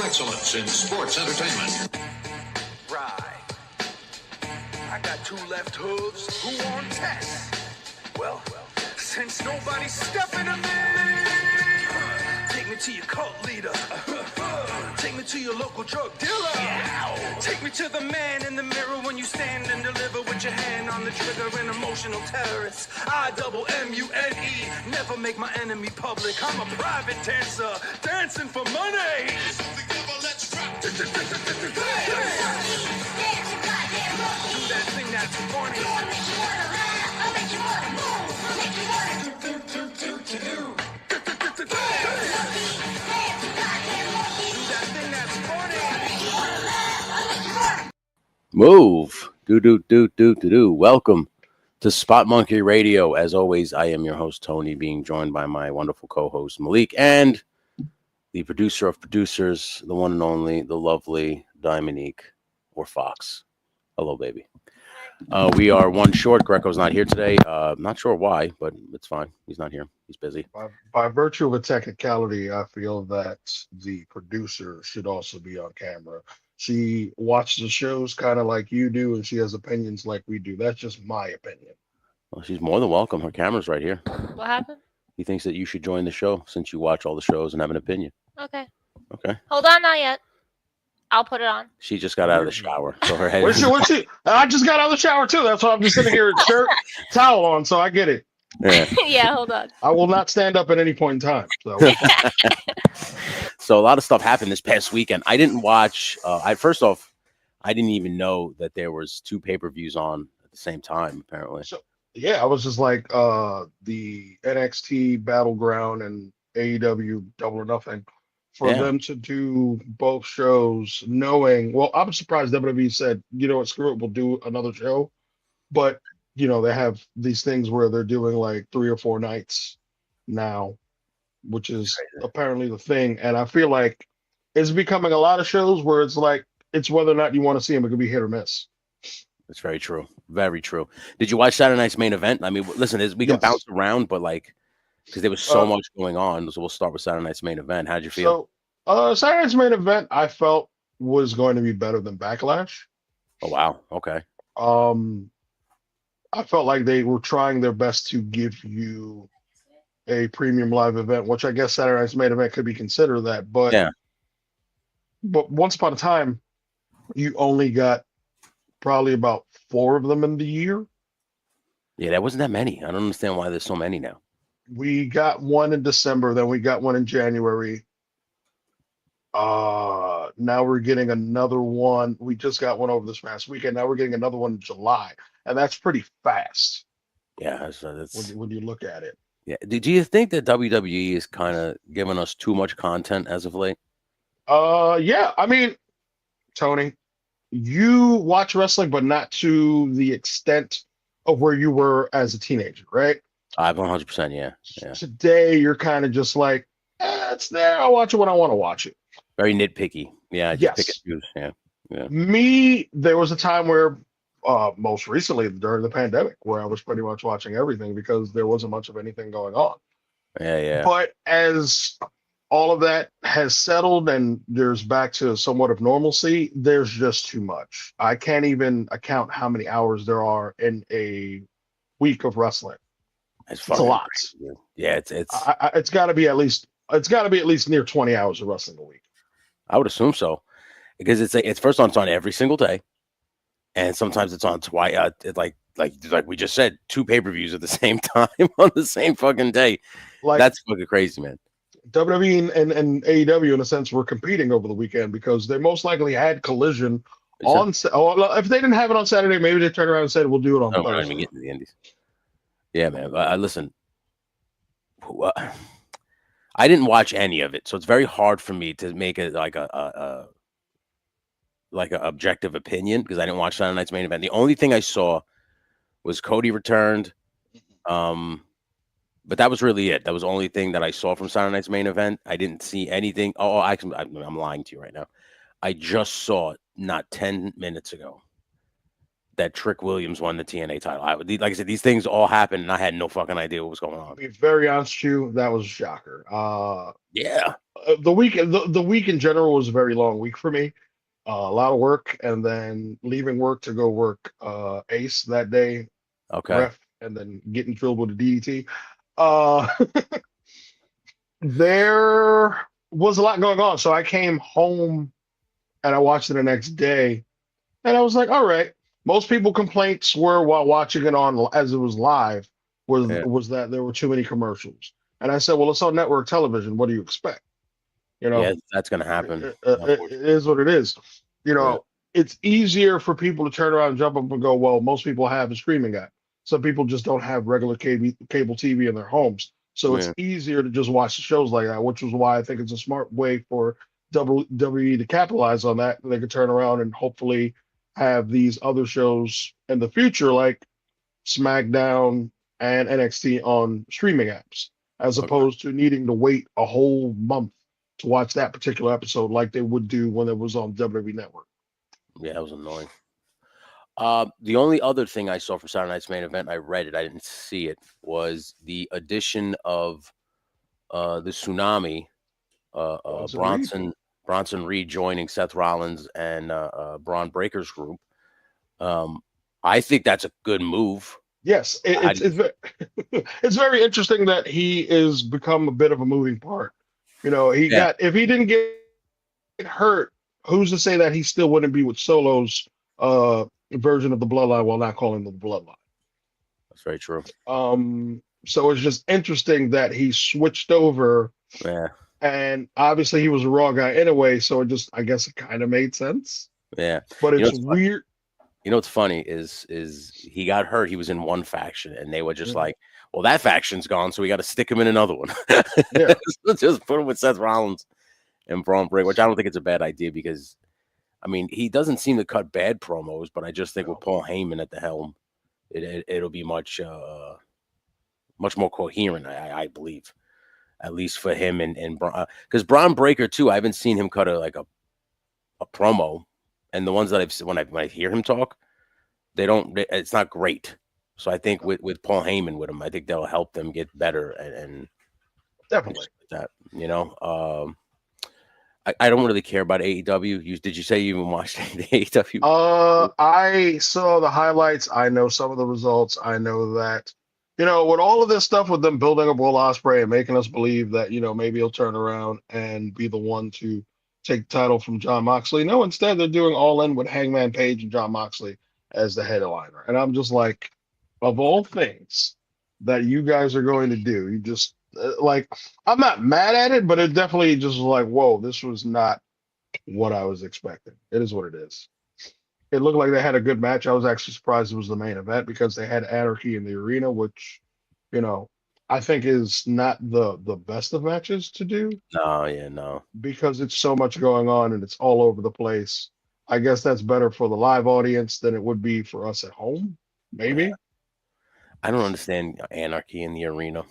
excellence in sports entertainment. Right. I got two left hooves. Who on test? Well, since nobody's stepping to me, take me to your cult leader. Take me to your local drug dealer. Take me to the man in the mirror when you stand and deliver with your hand on the trigger, an emotional terrorist. I-double-M-U-N-E. Never make my enemy public. I'm a private dancer, dancing for money. Let's rock. Do that thing that's funny. I'll make you wanna laugh. I'll make you wanna move. I'll make you wanna do. Move. Do. Welcome to SpotMonkey Radio. As always, I am your host, Tony, being joined by my wonderful co-host, Malik, and the producer of producers, the one and only, the lovely Dominique, or Fox. Hello, baby. We are one short. Greco's not here today. Not sure why, but it's fine. He's not here. He's busy. By virtue of a technicality, I feel that the producer should also be on camera. She watches the shows kind of like you do, and she has opinions like we do. That's just my opinion. Well, she's more than welcome. Her camera's right here. What happened? He thinks that you should join the show since you watch all the shows and have an opinion. Okay. Okay. Hold on, not yet. I'll put it on. She just got out of the shower, so her head. What's she? I just got out of the shower too. That's why I'm just sitting here, shirt, towel on. So I get it. Yeah. Yeah, hold on. I will not stand up at any point in time. So, So a lot of stuff happened this past weekend. I didn't watch. First off, I didn't even know that there was two pay-per-views on at the same time. Apparently. so yeah, I was just like the NXT Battleground and AEW Double or Nothing. For them to do both shows, knowing, well, I'm surprised WWE said, you know what, screw it, we'll do another show. But, you know, they have these things where they're doing like 3 or 4 nights now, which is apparently the thing. And I feel like it's becoming a lot of shows where it's like, it's whether or not you want to see them. It could be hit or miss. That's very true. Very true. Did you watch Saturday night's main event? I mean, listen, we can bounce around, but like, because there was so much going on. So we'll start with Saturday night's main event. How'd you feel? So, Saturday night's main event, I felt was going to be better than Backlash. Oh, wow. Okay. I felt like they were trying their best to give you a premium live event, which I guess Saturday night's main event could be considered that. But but once upon a time, you only got probably about 4 of them in the year. Yeah, that wasn't that many. I don't understand why there's so many now. We got one in December, then we got one in January. Now we're getting another one. We just got one over this past weekend. Now we're getting another one in July, and that's pretty fast. Yeah, so that's when you look at it. Yeah. Do you think that WWE is kind of giving us too much content as of late? Yeah. I mean, Tony, you watch wrestling, but not to the extent of where you were as a teenager, right? I'm 100%. Yeah. Today, you're kind of just like, it's there. I'll watch it when I want to watch it. Very nitpicky. Yeah. Just pick and choose. Yeah. Me, there was a time where, most recently during the pandemic, where I was pretty much watching everything because there wasn't much of anything going on. Yeah. But as all of that has settled and there's back to somewhat of normalcy, there's just too much. I can't even account how many hours there are in a week of wrestling. It's a lot. Crazy. Yeah, it's got to be at least near 20 hours of wrestling a week. I would assume so, because it's first on, it's on every single day, and sometimes it's on twice. Like we just said, 2 pay-per-views at the same time on the same fucking day. Like, that's fucking crazy, man. WWE and AEW, in a sense, were competing over the weekend because they most likely had Collision on. If they didn't have it on Saturday, maybe they turned around and said, "We'll do it on Thursday." We're not even getting to the Indies. Yeah, man. Listen, I didn't watch any of it, so it's very hard for me to make it like a objective opinion because I didn't watch Saturday night's main event. The only thing I saw was Cody returned, but that was really it. That was the only thing that I saw from Saturday night's main event. I didn't see anything. I'm lying to you right now. I just saw it not 10 minutes ago. that Trick Williams won the TNA title. Like I said, these things all happened, and I had no fucking idea what was going To on. be very honest with you, that was a shocker. Yeah. The week in general was a very long week for me. A lot of work, and then leaving work to go work Ace that day, Okay. ref, and then getting filled with a DDT. Uh, there was a lot going on, so I came home and I watched it the next day, and I was like, all right. Most people complaints were while watching it on as it was live was that there were too many commercials, and I said, well, it's on network television. What do you expect? You know, Yeah, that's gonna happen. it is what it is. You know, it's easier for people to turn around and jump up and go, well, most people have a streaming app. Some people just don't have regular cable TV in their homes. So it's easier to just watch the shows like that, which is why I think it's a smart way for WWE to capitalize on that. They could turn around and hopefully have these other shows in the future, like SmackDown and NXT on streaming apps, as opposed to needing to wait a whole month to watch that particular episode like they would do when it was on WWE Network. Yeah, that was annoying. The only other thing I saw for Saturday Night's Main Event, I read it, I didn't see it, was the addition of the Tsunami, Bronson Reed joining Seth Rollins and Braun Breaker's group. I think that's a good move. Yes, it's very interesting that he is become a bit of a moving part. You know, if he didn't get hurt, who's to say that he still wouldn't be with Solo's version of the Bloodline while not calling them the Bloodline? That's very true. So it's just interesting that he switched over. Yeah. And obviously he was a Raw guy anyway, so I guess it kind of made sense. Yeah. But it's weird. You know what's funny is he got hurt. He was in one faction, and they were just like, well, that faction's gone, so we got to stick him in another one. Yeah. Just put him with Seth Rollins and Braun Breaker, which I don't think it's a bad idea because, I mean, he doesn't seem to cut bad promos, but I just think with Paul Heyman at the helm, it'll be much more coherent, I believe, at least for him and because Braun Breaker too. I haven't seen him cut a promo, and the ones that I've seen when I hear him talk, it's not great. So I think with Paul Heyman with him, I think that'll help them get better and definitely that, you know. I don't really care about AEW. Did you say you even watched the AEW? I saw the highlights. I know some of the results. I know that, you know, with all of this stuff with them building up Will Ospreay and making us believe that, you know, maybe he'll turn around and be the one to take the title from Jon Moxley. No, instead they're doing All In with Hangman Page and Jon Moxley as the headliner. And I'm just like, of all things that you guys are going to do, you just like, I'm not mad at it, but it definitely just was like, whoa, this was not what I was expecting. It is what it is. It looked like they had a good match. I was actually surprised it was the main event because they had Anarchy in the arena, which, you know, I think is not the best of matches to do. No. Because it's so much going on and it's all over the place. I guess that's better for the live audience than it would be for us at home, maybe. I don't understand Anarchy in the arena.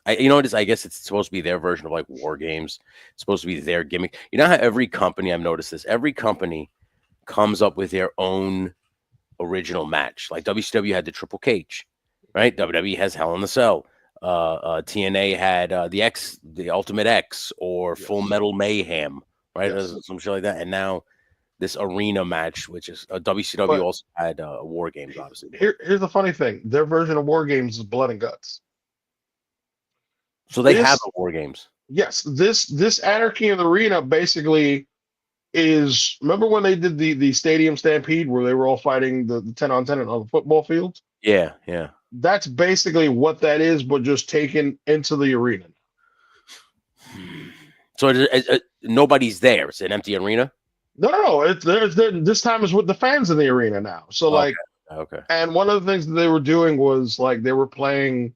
You know what it is? I guess it's supposed to be their version of like War Games. It's supposed to be their gimmick. You know how every company, I've noticed this, every company comes up with their own original match. Like WCW had the Triple Cage, right? WWE has Hell in the Cell. TNA had the Ultimate X or Full Metal Mayhem, right? Some shit like that. And now this arena match, which is WCW also had War Games, obviously. Here's the funny thing: their version of War Games is Blood and Guts. So they have a War Games. Yes, this Anarchy in the Arena basically is. Remember when they did the Stadium Stampede where they were all fighting the 10-on-10 on the football field? Yeah. That's basically what that is, but just taken into the arena. So nobody's there. It's an empty arena. No. This time is with the fans in the arena now. So okay. And one of the things that they were doing was like they were playing.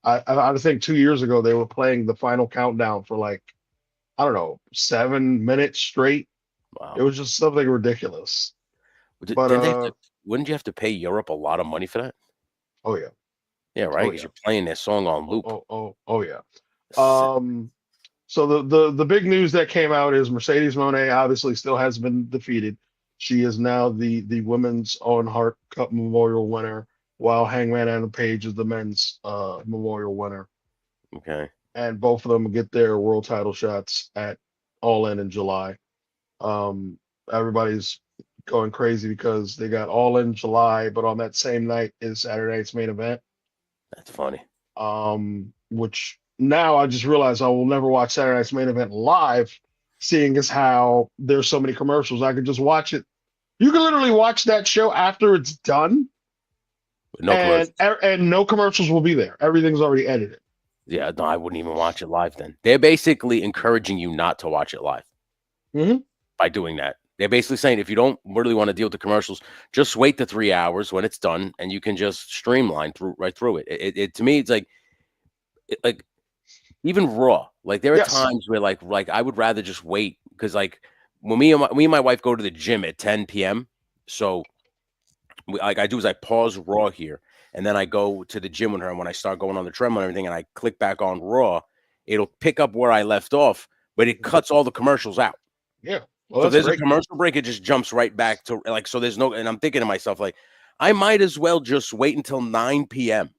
I think 2 years ago they were playing the final countdown for like, I don't know, 7 minutes straight. Wow. It was just something ridiculous. Wouldn't you have to pay Europe a lot of money for that? Oh yeah. Yeah, right. Because you're playing their song on loop. Oh yeah. So the big news that came out is Mercedes Moné obviously still hasn't been defeated. She is now the women's Owen Hart Cup Memorial winner, while Hangman Adam Page is the men's Memorial winner. Okay. And both of them get their world title shots at All In July. Everybody's going crazy because they got All In July, but on that same night is Saturday night's main event. That's funny. Which now I just realized I will never watch Saturday night's main event live, seeing as how there's so many commercials. I could just watch it. You can literally watch that show after it's done. No commercials. And no commercials will be there. Everything's already edited. Yeah, no, I wouldn't even watch it live then. They're basically encouraging you not to watch it live by doing that. They're basically saying if you don't really want to deal with the commercials, just wait the 3 hours when it's done, and you can just streamline right through it. It to me, it's like even Raw. Like there are times where like I would rather just wait because like when me and my wife go to the gym at 10 p.m. So like I do is I pause Raw here, and then I go to the gym with her. And when I start going on the treadmill and everything, and I click back on Raw, it'll pick up where I left off, but it cuts all the commercials out. Yeah. Well, so if there's a commercial break, it just jumps right back to like, so there's no, and I'm thinking to myself, like, I might as well just wait until 9 p.m.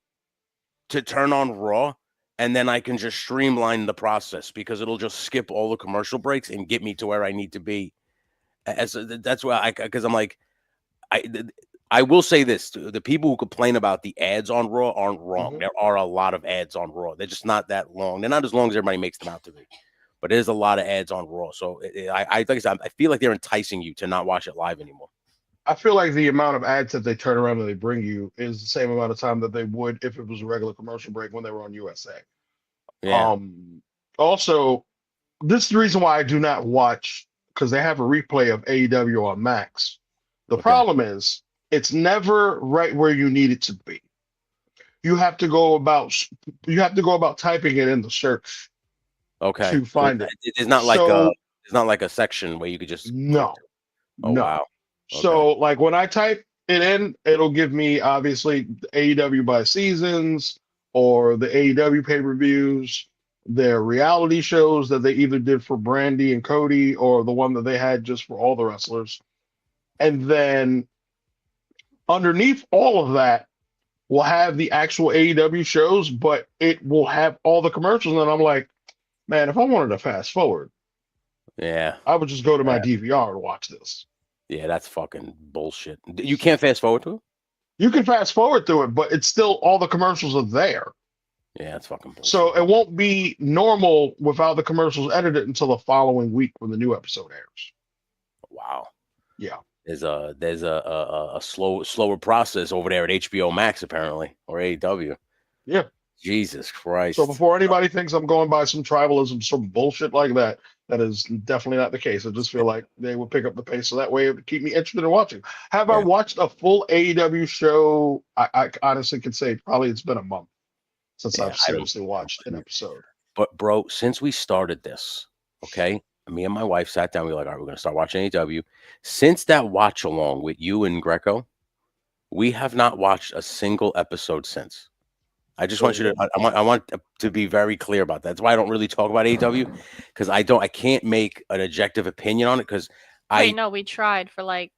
to turn on Raw, and then I can just streamline the process because it'll just skip all the commercial breaks and get me to where I need to be. That's why because I'm like, I will say this, the people who complain about the ads on Raw aren't wrong. There are a lot of ads on Raw. They're just not that long. They're not as long as everybody makes them out to be. But there's a lot of ads on Raw. So like I said, I feel like they're enticing you to not watch it live anymore. I feel like the amount of ads that they turn around and they bring you is the same amount of time that they would if it was a regular commercial break when they were on USA. Yeah. Also, this is the reason why I do not watch, because they have a replay of AEW on Max. The problem is it's never right where you need it to be. You have to go about typing it in the search. Okay. To find it. It's not like a section where you could just no. Oh no. wow. Okay. So like when I type it in, it'll give me obviously the AEW by seasons or the AEW pay-per-views, their reality shows that they either did for Brandy and Cody or the one that they had just for all the wrestlers. And then underneath all of that will have the actual AEW shows, but it will have all the commercials. And I'm like, man, if I wanted to fast forward, I would just go to my DVR and watch this. Yeah, that's fucking bullshit. You can't fast forward to it? You can fast forward through it, but it's still all the commercials are there. Yeah, that's fucking bullshit. So it won't be normal without the commercials edited until the following week when the new episode airs. Wow. Yeah. There's a slower process over there at HBO Max apparently, or AEW. Yeah. Jesus Christ. So before anybody thinks I'm going by some tribalism, some bullshit like that, that is definitely not the case. I just feel like they would pick up the pace so that way it would keep me interested in watching. Have I watched a full AEW show? I honestly could say probably it's been a month since I've seriously watched an episode. But bro, since we started this, okay, me and my wife sat down. We were like, all right, we're going to start watching AEW. Since that watch along with you and Greco, we have not watched a single episode since. I just want you to. I want to be very clear about that. That's why I don't really talk about AEW, because I can't make an objective opinion on it because no, we tried for like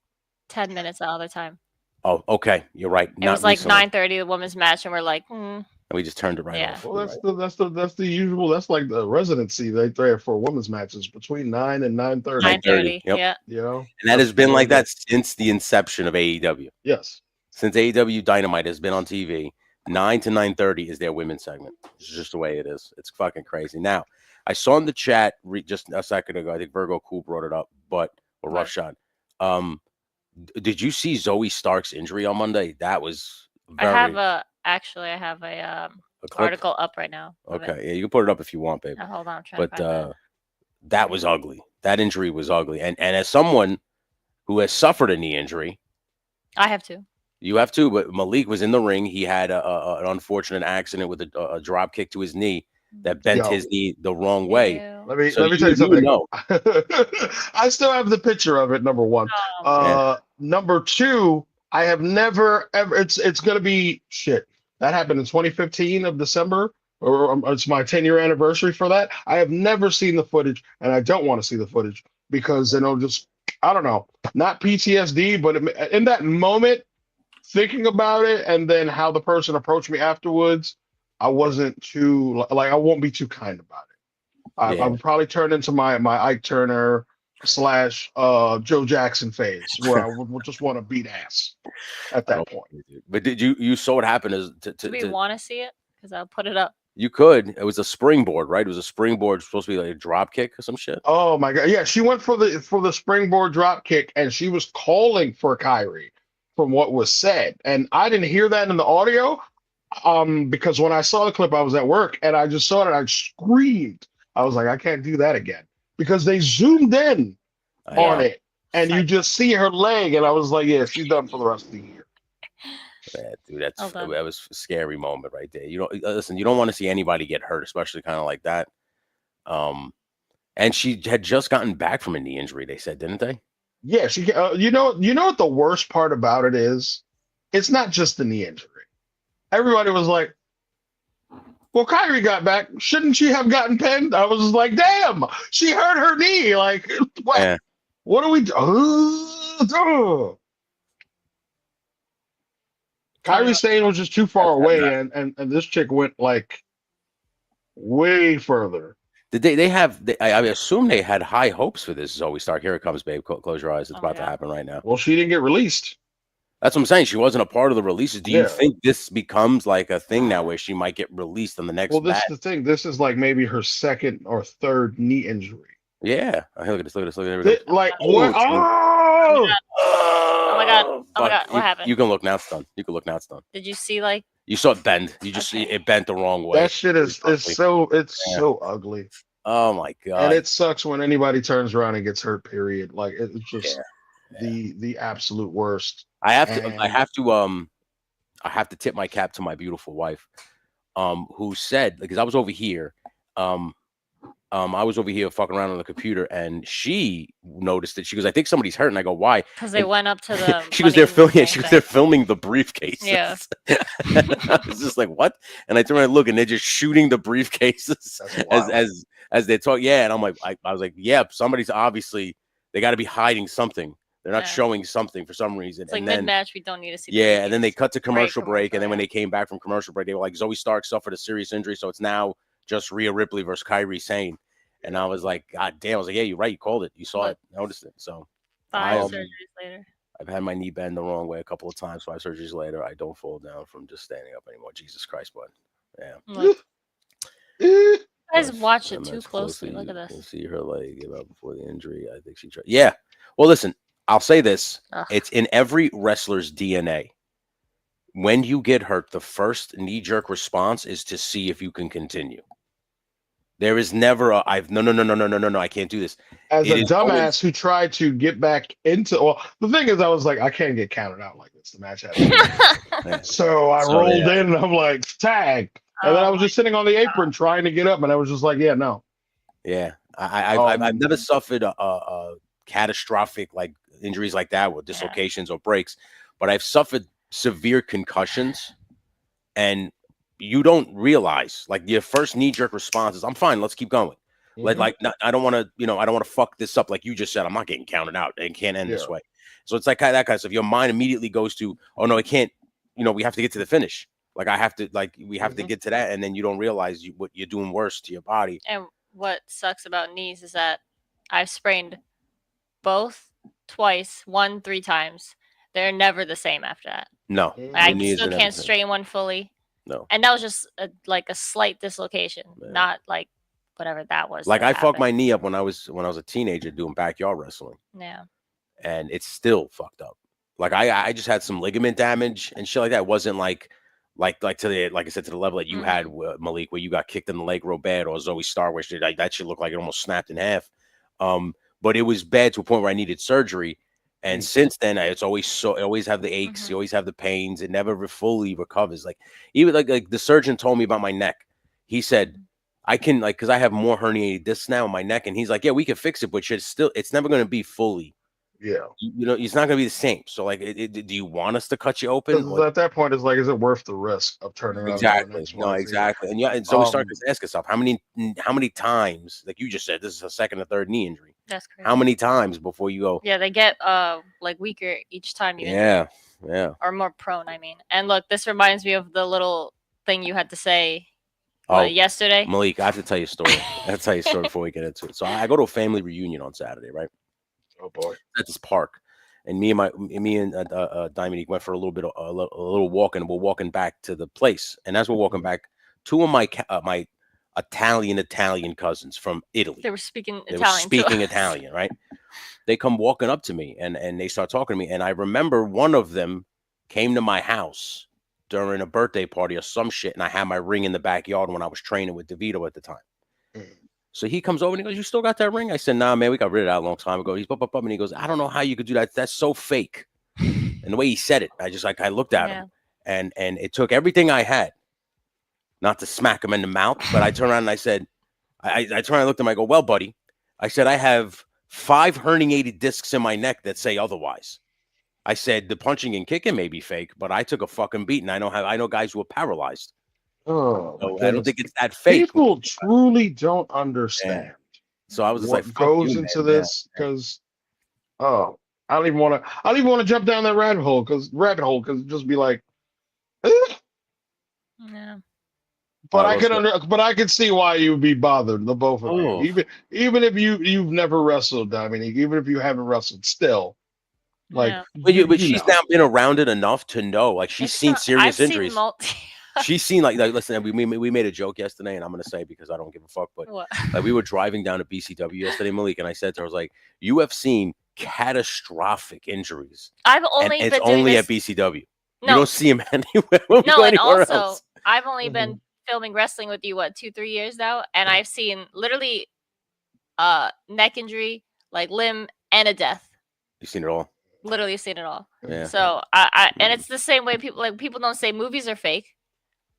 10 minutes the other time. Oh, okay, you're right. It was like 9:30, the women's match, and we're like, And we just turned it right off. Well, that's the usual. That's like the residency they throw for women's matches between 9 and 9:30. 9:30. Yep. Yeah. You know, and that has been like that since the inception of AEW. Yes. Since AEW Dynamite has been on TV. 9 to 9:30 is their women's segment. It's just the way it is. It's fucking crazy. Now, I saw in the chat just a second ago, I think Virgo Cool brought it up, or Rough Shot. Did you see Zoe Stark's injury on Monday? That was I have a article up right now. Okay, yeah, you can put it up if you want, baby. Hold on, I'm trying to find that was ugly. That injury was ugly. And as someone who has suffered a knee injury, I have too. You have to, but Malik was in the ring. He had an unfortunate accident with a drop kick to his knee that bent his knee the wrong way. Let me tell you something. I still have the picture of it. Number one. Number two, I have never ever. It's gonna be shit. That happened in 2015 of December, or it's my 10-year anniversary for that. I have never seen the footage, and I don't want to see the footage because then it'll just I don't know, not PTSD, but in that moment, thinking about it and then how the person approached me afterwards, I wasn't too like I won't be too kind about it. I would probably turn into my Ike Turner / Joe Jackson phase where I would just want to beat ass at that point. But did you saw what happened? Is Do we want to see it? Because I'll put it up. You could. It was a springboard, right? It was a springboard supposed to be like a drop kick or some shit. Oh my god! Yeah, she went for the springboard drop kick, and she was calling for Kyrie from what was said, and I didn't hear that in the audio. Because when I saw the clip, I was at work, and I just saw it, and I screamed. I was like, I can't do that again because they zoomed in on it, and you just see her leg, and I was like, yeah, she's done for the rest of the year. Man, dude, that was a scary moment right there. You don't listen. You don't want to see anybody get hurt, especially kind of like that. And she had just gotten back from a knee injury. They said, didn't they? Yeah, she. You know what the worst part about it is? It's not just the knee injury. Everybody was like, "Well, Kyrie got back. Shouldn't she have gotten pinned?" I was like, "Damn, she hurt her knee. Like, what? Yeah. What do we do?" Kyrie Sane was just too far away, and this chick went like way further. Did they have? I assume they had high hopes for this. Zoe Stark. Here it comes, babe. Close your eyes. It's about to happen right now. Well, she didn't get released. That's what I'm saying. She wasn't a part of the releases. Do you think this becomes like a thing now where she might get released on the next? Well, this is the thing. This is like maybe her second or third knee injury. Yeah. Look at this. Look at this. Like what? Oh my god! What happened? You can look now. It's done. Did you see like? You saw it bend. You just see it bent the wrong way. That shit is so ugly. Oh my god! And it sucks when anybody turns around and gets hurt. Period. Like it's just the absolute worst. I have to tip my cap to my beautiful wife, who said, because I was over here, fucking around on the computer, and she noticed it. She goes, "I think somebody's hurt," and I go, "Why?" Because they went up to the. She was there filming. Yeah, she was there filming the briefcases. Yeah. I was just like, "What?" And I turned around and look, and they're just shooting the briefcases as they talk. Yeah, and I'm like, I was like, "Yeah, somebody's obviously they got to be hiding something." They're not showing something for some reason. It's like mid-match, we don't need to see. Yeah, and then they cut to commercial break, and then when they came back from commercial break, they were like, Zoe Stark suffered a serious injury, so it's now just Rhea Ripley versus Kyrie Sane. And I was like, God damn! I was like, yeah, you're right. You called it. You saw it. Noticed it. So 5 surgeries later. I've had my knee bend the wrong way a couple of times. 5 surgeries later, I don't fall down from just standing up anymore. Jesus Christ, bud. Yeah. You guys watch it too closely. Look at this. You see her leg give out before the injury. I think she tried. Yeah. Well, listen. I'll say this. It's in every wrestler's DNA. When you get hurt, the first knee-jerk response is to see if you can continue. There is never no, I can't do this. As a dumbass who tried to get back into, well, the thing is, I was like, I can't get counted out like this. The match happened. So I rolled in, and I'm like, tag. And then I was just sitting on the apron trying to get up, and I was just like, yeah, no. Yeah. I've never suffered a catastrophic like injuries like that with dislocations or breaks, but I've suffered severe concussions, and you don't realize like your first knee-jerk response is, I'm fine, let's keep going. Mm-hmm. I don't want to fuck this up. Like you just said, I'm not getting counted out. It can't end this way. So it's like that kind of stuff. Your mind immediately goes to, oh no, it can't, we have to get to the finish. Like we have to get to that. And then you don't realize what you're doing worse to your body. And what sucks about knees is that I've sprained both twice, 3 times. They're never the same after that. No. I still can't straighten one fully. No. And that was just a slight dislocation, not like whatever that was. Like I fucked my knee up when I was a teenager doing backyard wrestling. Yeah. And it's still fucked up. Like I just had some ligament damage and shit like that. It wasn't like I said, to the level that you had, Malik, where you got kicked in the leg real bad, or Zoe Stark, where that shit looked like it almost snapped in half. But it was bad to a point where I needed surgery. And since then, I always have the aches, you always have the pains. It never fully recovers. Like even like the surgeon told me about my neck. He said, I can because I have more herniated discs now in my neck. And he's like, yeah, we can fix it, but it's never going to be fully. Yeah. It's not going to be the same. So like, do you want us to cut you open? At that point, it's like, is it worth the risk of turning around? Exactly. No, exactly. And so we start to ask yourself, how many times, like you just said, this is a second or third knee injury. That's crazy. How many times before you go? Yeah, they get like weaker each time you Yeah, yeah. or more prone, I mean. And look, this reminds me of the little thing you had to say Oh, yesterday. Malik, I have to tell you a story. I have to tell you a story before we get into it. So I go to a family reunion on Saturday, right? Oh boy. At this park, and me and Dominique went for a little walk, and we're walking back to the place. And as we're walking back, two of my Italian cousins from Italy. They were speaking Italian, right? They come walking up to me, and they start talking to me. And I remember one of them came to my house during a birthday party or some shit, and I had my ring in the backyard when I was training with DeVito at the time. So he comes over and he goes, "You still got that ring?" I said, "Nah, man, we got rid of that a long time ago." He's up, and he goes, "I don't know how you could do that. That's so fake." And the way he said it, I looked at him, and it took everything I had not to smack him in the mouth, but I turned around and I said, I turned around and looked at him. I go, "Well, buddy," I said, "I have 5 herniated discs in my neck that say otherwise." I said, "The punching and kicking may be fake, but I took a fucking beating. I know guys who are paralyzed. Oh, So I don't think it's that fake." People truly don't understand. Yeah. So I was just what like, goes into this, because I don't even want to jump down that rabbit hole because just be like, eh. Yeah. But I can see why you would be bothered, the both of Oh. you. Even if you've never wrestled, Dominique, even if you haven't wrestled, still. Like, but she's now been around it enough to know, like, she's seen serious injuries. She's seen like listen, we made a joke yesterday, and I'm gonna say because I don't give a fuck, but like we were driving down to BCW yesterday, Malik, and I said to her, I was like, "You have seen catastrophic injuries. I've only and been it's only this... at BCW. No. You don't see him anywhere. No, and also else. I've only been filming wrestling with you 2-3 years now, and I've seen literally neck injury, like limb, and a death. You've seen it all. Literally seen it all. Yeah. So I and it's the same way people don't say movies are fake.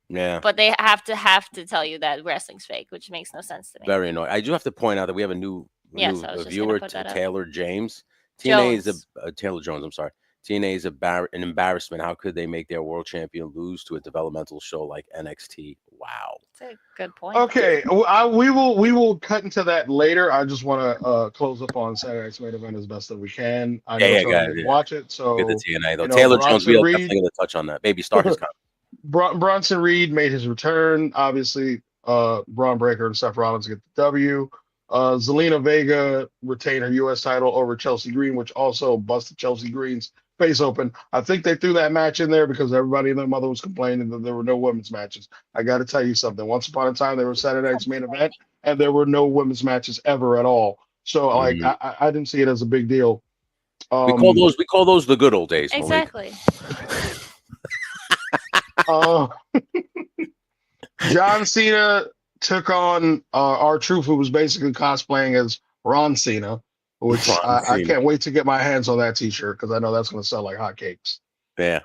Yeah. But they have to tell you that wrestling's fake, which makes no sense to me. Very annoying. I do have to point out that we have a new viewer, Taylor James. TNA is Taylor Jones. I'm sorry. TNA is an embarrassment. How could they make their world champion lose to a developmental show like NXT? Wow. That's a good point. Okay, we will cut into that later. I just want to close up on Saturday Night's Main Event as best that we can. I know Tony didn't watch it, so get the TNA though. Taylor Jones, we're definitely going to touch on that. Maybe start his comment. Bronson Reed made his return. Obviously, Braun Breaker and Seth Rollins get the W. Zelina Vega retained her U.S. title over Chelsea Green, which also busted Chelsea Green's face open. I think they threw that match in there because everybody and their mother was complaining that there were no women's matches. I got to tell you something. Once upon a time, there was Saturday Night's Main Event, and there were no women's matches ever at all. So, like, I didn't see it as a big deal. We call those the good old days. Exactly. John Cena took on R-Truth, who was basically cosplaying as Ron Cena, which I can't wait to get my hands on that t-shirt because I know that's going to sell like hotcakes. Yeah.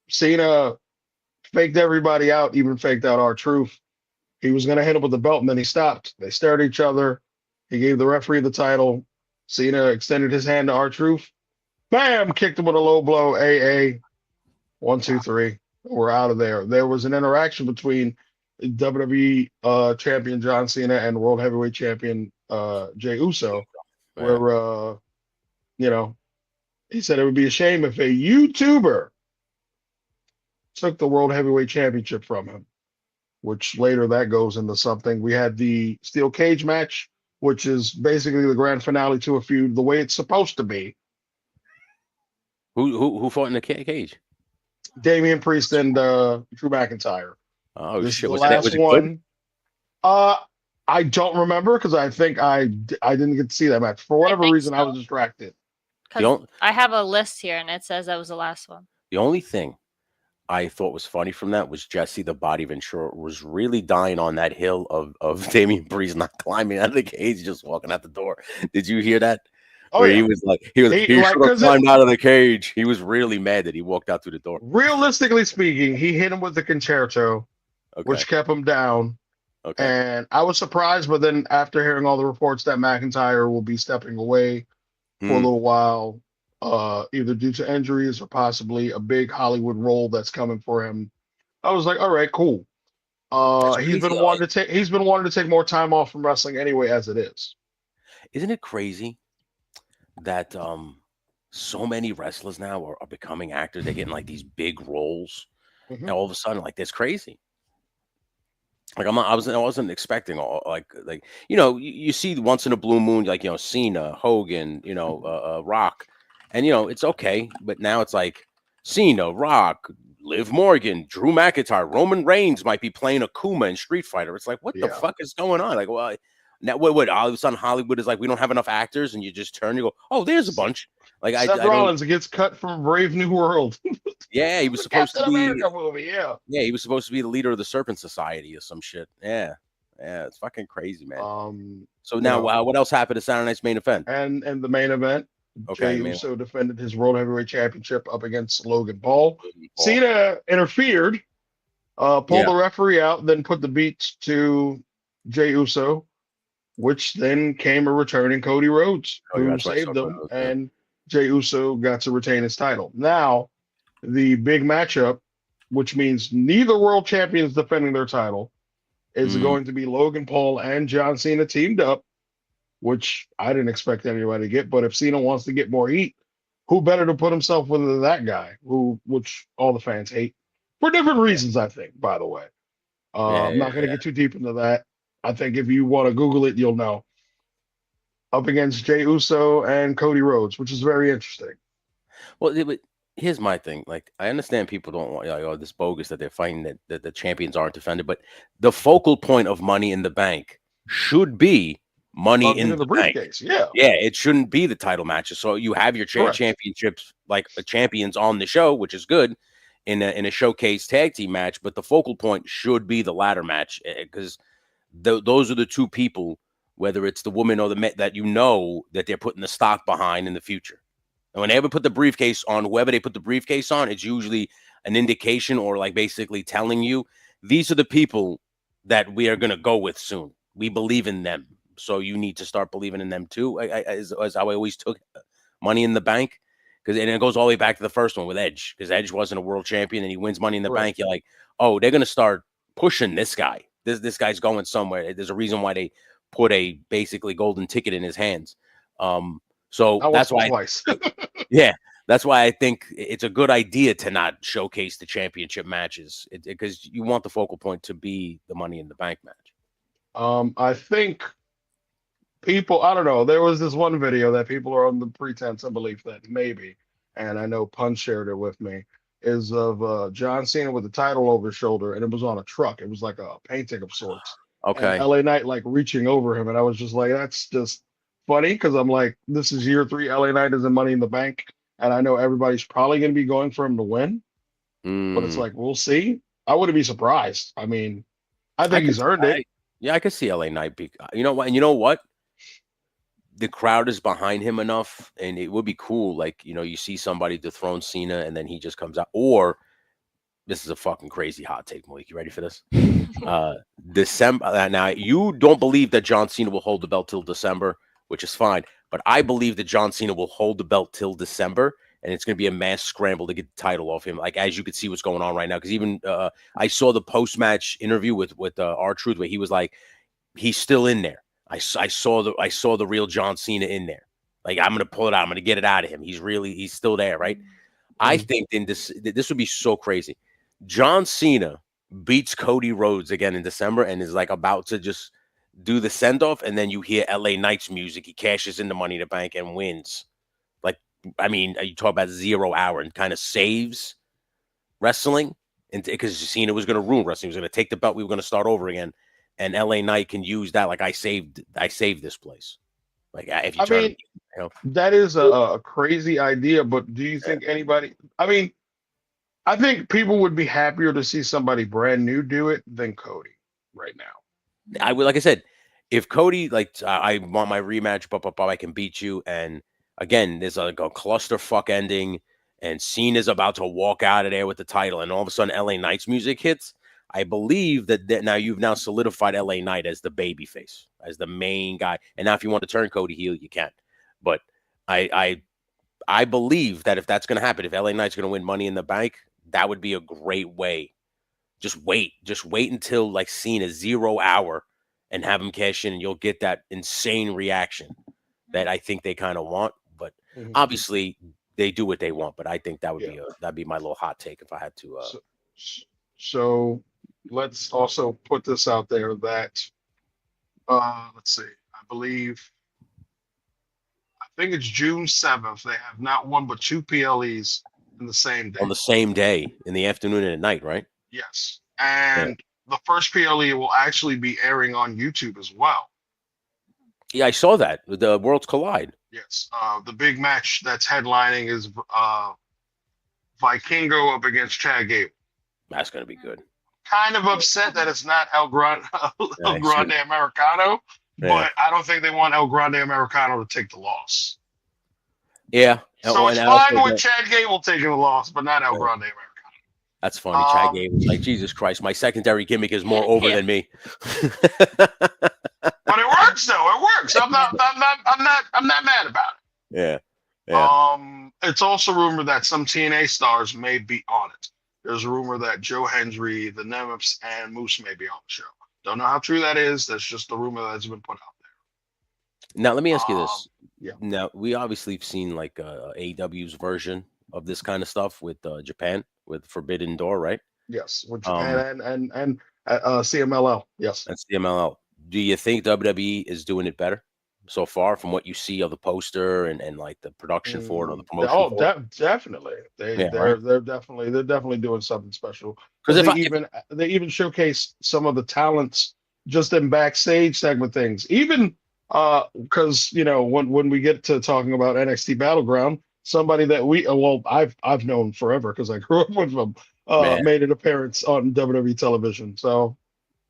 Cena faked everybody out, even faked out R-Truth. He was going to hit him with the belt, and then he stopped. They stared at each other. He gave the referee the title. Cena extended his hand to R-Truth. Bam! Kicked him with a low blow. AA. 1, 2, 3. We're out of there. There was an interaction between WWE champion John Cena and World Heavyweight champion Jey Uso, where he said it would be a shame if a YouTuber took the World Heavyweight Championship from him, which later that goes into something. We had the steel cage match, which is basically the grand finale to a feud the way it's supposed to be. Who fought in the cage? Damian Priest and Drew McIntyre. Oh, this shit. Was the last one. Good? I don't remember because I think I didn't get to see that match. For whatever reason, I was distracted. I have a list here, and it says that was the last one. The only thing I thought was funny from that was Jesse the Body Ventura was really dying on that hill of Damian Priest not climbing out of the cage, just walking out the door. Did you hear that? Oh, where yeah. he was like, he should have climbed out of the cage. He was really mad that he walked out through the door. Realistically speaking, he hit him with the concerto, which kept him down. Okay. And I was surprised, but then after hearing all the reports that McIntyre will be stepping away for a little while, either due to injuries or possibly a big Hollywood role that's coming for him, I was like, all right, cool. He's been wanting to take more time off from wrestling anyway, as it is. isn't it crazy that so many wrestlers now are becoming actors? They're getting like these big roles, and all of a sudden, like, that's crazy. Like I wasn't expecting all like you see once in a blue moon, like Cena, Hogan, Rock, and it's okay, but now it's like Cena, Rock, Liv Morgan, Drew McIntyre, Roman Reigns might be playing Akuma in Street Fighter. It's like, what the Yeah. fuck is going on? Like, well, now what all of a sudden Hollywood is like, we don't have enough actors, and you just turn, you go, oh, there's a bunch. Like Seth I don't. Rollins gets cut from Brave New World. Yeah, he was The supposed to Captain be. America movie. Yeah. Yeah, he was supposed to be the leader of the Serpent Society or some shit. Yeah, it's fucking crazy, man. So You now, know, what else happened at Saturday Night's main event? and the main event, Okay, Jey man. Uso defended his World Heavyweight Championship up against Logan Paul. Paul. Cena interfered, pulled Yeah. the referee out, then put the beats to Jey Uso, which then came a returning Cody Rhodes, Oh, yeah, who that's right. saved So them, Rhodes, yeah. and Jey Uso got to retain his title. Now, the big matchup, which means neither world champions defending their title, is going to be Logan Paul and John Cena teamed up, which I didn't expect anybody to get. But if Cena wants to get more heat, who better to put himself with that guy, which all the fans hate for different reasons, I think, by the way. I'm not going to get too deep into that. I think if you want to Google it, you'll know. Up against Jey Uso and Cody Rhodes, which is very interesting. Well, but here's my thing. Like, I understand people don't want, like, oh, this bogus that they're fighting that the champions aren't defended, but the focal point of Money in the Bank should be Money in the Bank. Briefcase. Yeah. Yeah, it shouldn't be the title matches. So you have your championships, like champions on the show, which is good in a showcase tag team match. But the focal point should be the ladder match, because those are the two people, whether it's the woman or the man, that that they're putting the stock behind in the future. And when they ever put the briefcase on, whoever they put the briefcase on, it's usually an indication or like basically telling you these are the people that we are going to go with soon. We believe in them. So you need to start believing in them too. As how I always took Money in the Bank, and it goes all the way back to the first one with Edge, because Edge wasn't a world champion and he wins Money in the Bank. You're like, oh, they're going to start pushing this guy. This guy's going somewhere. There's a reason why they put a basically golden ticket in his hands. So that's why. Yeah, that's why I think it's a good idea to not showcase the championship matches, because you want the focal point to be the Money in the Bank match. I think people, I don't know, there was this one video that people are on the pretense of belief that maybe, and I know Pun shared it with me, is of John Cena with the title over his shoulder, and it was on a truck. It was like a painting of sorts. Okay. And LA Knight like reaching over him, and I was just like, that's just funny, because I'm like, this is year 3. LA Knight is in Money in the Bank, and I know everybody's probably going to be going for him to win, but it's like, we'll see. I wouldn't be surprised. I mean, I think he's earned it. Yeah, I could see LA Knight be. You know what? And you know what? The crowd is behind him enough, and it would be cool. Like, you see somebody dethrone Cena, and then he just comes out. Or this is a fucking crazy hot take, Malik. You ready for this? December. Now, you don't believe that John Cena will hold the belt till December, which is fine. But I believe that John Cena will hold the belt till December, and it's going to be a mass scramble to get the title off him. Like, as you could see what's going on right now. Because even I saw the post-match interview with R-Truth, where he was like, he's still in there. I saw the real John Cena in there. Like, I'm going to pull it out. I'm going to get it out of him. He's still there, right? I think this would be so crazy. John Cena beats Cody Rhodes again in December and is like about to just do the send-off, and then you hear LA Knight's music. He cashes in the Money in the Bank and wins. Like, I mean, you talk about 0 hour and kind of saves wrestling, and because Cena was going to ruin wrestling. He was going to take the belt. We were going to start over again, and LA Knight can use that. Like, I saved this place. Like, if you turn, that is a crazy idea, but do you think anybody, I mean, I think people would be happier to see somebody brand new do it than Cody right now. I would, like I said, if Cody, like, I want my rematch, I can beat you. And again, there's like a clusterfuck ending, and Cena's about to walk out of there with the title, and all of a sudden LA Knight's music hits. I believe that now you've now solidified LA Knight as the babyface, as the main guy. And now if you want to turn Cody heel, you can. But I believe that if that's going to happen, if LA Knight's going to win Money in the Bank, that would be a great way. Just wait until like Cena 0 hour and have him cash in, and you'll get that insane reaction. that I think they kind of want. But obviously, they do what they want. But I think that would be that'd be my little hot take if I had to. So let's also put this out there that let's see, I think it's June 7th. They have not one but 2 PLEs in the same day. On the same day, in the afternoon and at night, right? Yes. And the first PLE will actually be airing on YouTube as well. Yeah, I saw that. The Worlds Collide. Yes. The big match that's headlining is Vikingo up against Chad Gable. That's going to be good. Kind of upset that it's not El Grande Americano, but I don't think they want El Grande Americano to take the loss. Yeah. So it's fine with Chad Gable taking the loss, but not El Grande Americano. That's funny. Chad Gable's like, Jesus Christ, my secondary gimmick is more over than me. But it works though. It works. I'm not mad about it. Yeah. It's also rumored that some TNA stars may be on it. There's a rumor that Joe Hendry, the Nemeths, and Moose may be on the show. Don't know how true that is. That's just the rumor that's been put out there. Now, let me ask you this. Yeah. Now, we obviously have seen like AEW's version of this kind of stuff with Japan, with Forbidden Door, right? Yes, with Japan and CMLL. Yes. That's CMLL. Do you think WWE is doing it better so far from what you see of the poster and like the production for it or the promotion? Oh, definitely. They're definitely doing something special. Because they even showcase some of the talents just in backstage segment things. Even because when we get to talking about NXT Battleground, somebody that I've known forever because I grew up with them made an appearance on WWE television. So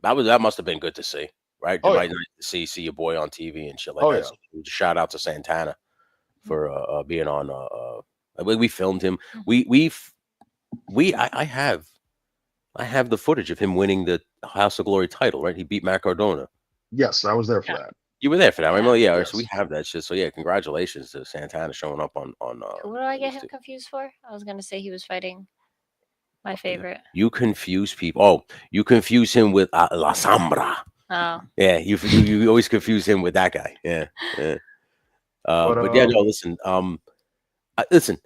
that must have been good to see. Right, nice to see your boy on TV and shit like that. So shout out to Santana for being on. We filmed him. I have the footage of him winning the House of Glory title. Right, he beat Matt Cardona. Yes, I was there for that. You were there for that, right? Well, Yes. So we have that shit. So yeah, congratulations to Santana showing up on. Who do I get him confused for? I was gonna say he was fighting my favorite. You confuse people. Oh, you confuse him with La Sombra. Oh. Yeah, you always confuse him with that guy. Yeah. But yeah, no, listen. Listen,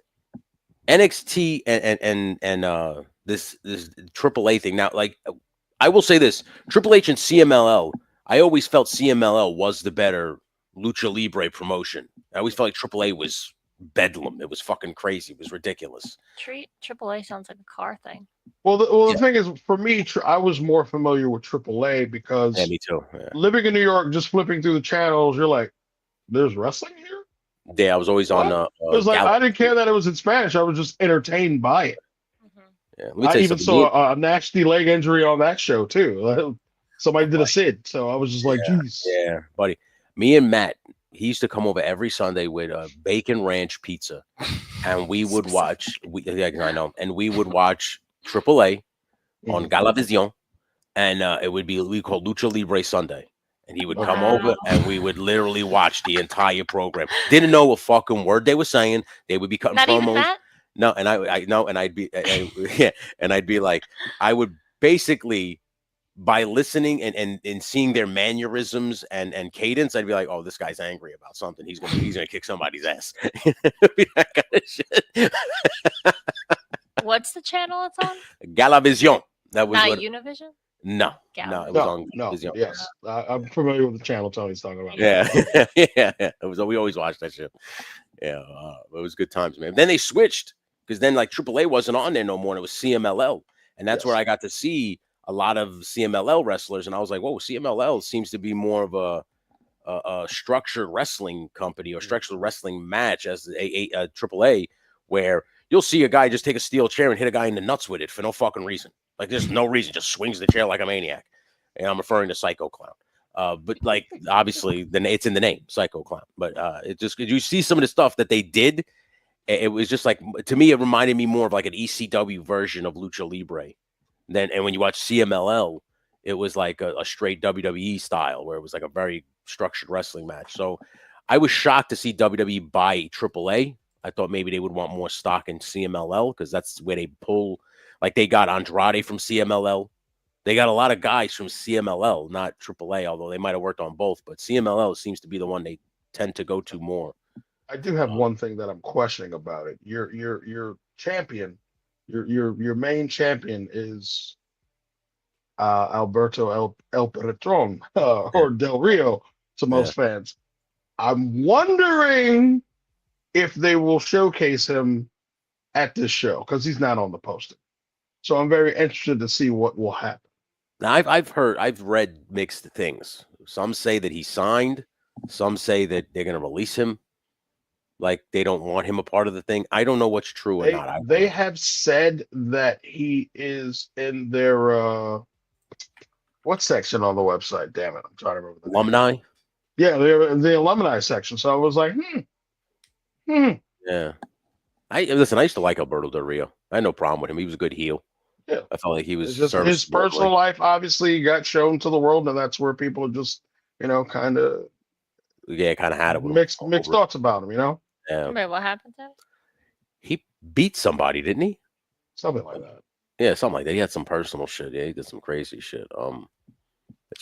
NXT and this AAA thing. Now, like, I will say this: Triple H and CMLL. I always felt CMLL was the better Lucha Libre promotion. I always felt like AAA was bedlam. It was fucking crazy. It was ridiculous. AAA sounds like a car thing. Well, the thing is, for me, I was more familiar with AAA because me too. Yeah. Living in New York, just flipping through the channels, you're like, "There's wrestling here." Yeah, I was always on. It was like I didn't care that it was in Spanish. I was just entertained by it. Yeah, I even saw a nasty leg injury on that show too. Somebody did a Sid, so I was just like, "Geez." Yeah, buddy. Me and Matt, he used to come over every Sunday with a bacon ranch pizza, and we would watch. I know, and we would watch AAA on Galavision, and it would be we called Lucha Libre Sunday, and he would come over, and we would literally watch the entire program. Didn't know a fucking word they were saying. They would be cutting Not promos. Even that? No, and I know, and I'd be and I'd be like, I would basically. By listening and seeing their mannerisms and cadence, I'd be like, "Oh, this guy's angry about something. He's gonna kick somebody's ass." That kind of shit. What's the channel it's on? Galavision. That was not Univision. No, it was on Galavision. Yes, I'm familiar with the channel Tony's talking about. Yeah. It was. We always watched that shit. Yeah, it was good times, man. Then they switched because then like AAA wasn't on there no more. And it was CMLL, and that's where I got to see a lot of CMLL wrestlers, and I was like, "Whoa, CMLL seems to be more of a structured wrestling company or structured wrestling match as a AAA, where you'll see a guy just take a steel chair and hit a guy in the nuts with it for no fucking reason. Like there's no reason, just swings the chair like a maniac." And I'm referring to Psycho Clown. But like obviously, then it's in the name, Psycho Clown. But it just you see some of the stuff that they did, it was just like to me, it reminded me more of like an ECW version of Lucha Libre. And when you watch CMLL, it was like a straight WWE style where it was like a very structured wrestling match. So I was shocked to see WWE buy AAA. I thought maybe they would want more stock in CMLL because that's where they pull. Like they got Andrade from CMLL. They got a lot of guys from CMLL, not AAA, although they might have worked on both. But CMLL seems to be the one they tend to go to more. I do have one thing that I'm questioning about it. Your champion, your main champion is Alberto El Patron or Del Rio to most fans. I'm wondering if they will showcase him at this show because he's not on the poster. So I'm very interested to see what will happen. Now I've read mixed things. Some say that he signed. Some say that they're going to release him. Like they don't want him a part of the thing. I don't know what's true or not. They have said that he is in their what section on the website? Damn it, I'm trying to remember. Alumni. Yeah, they're in the alumni section. So I was like, Yeah. I used to like Alberto Del Rio. I had no problem with him. He was a good heel. Yeah. I felt like he was just his personal life obviously got shown to the world, and that's where people are just, kind of had it with mixed thoughts about him, Yeah. Wait, what happened to him? He beat somebody, didn't he? Something like that. Yeah, something like that. He had some personal shit. Yeah, he did some crazy shit.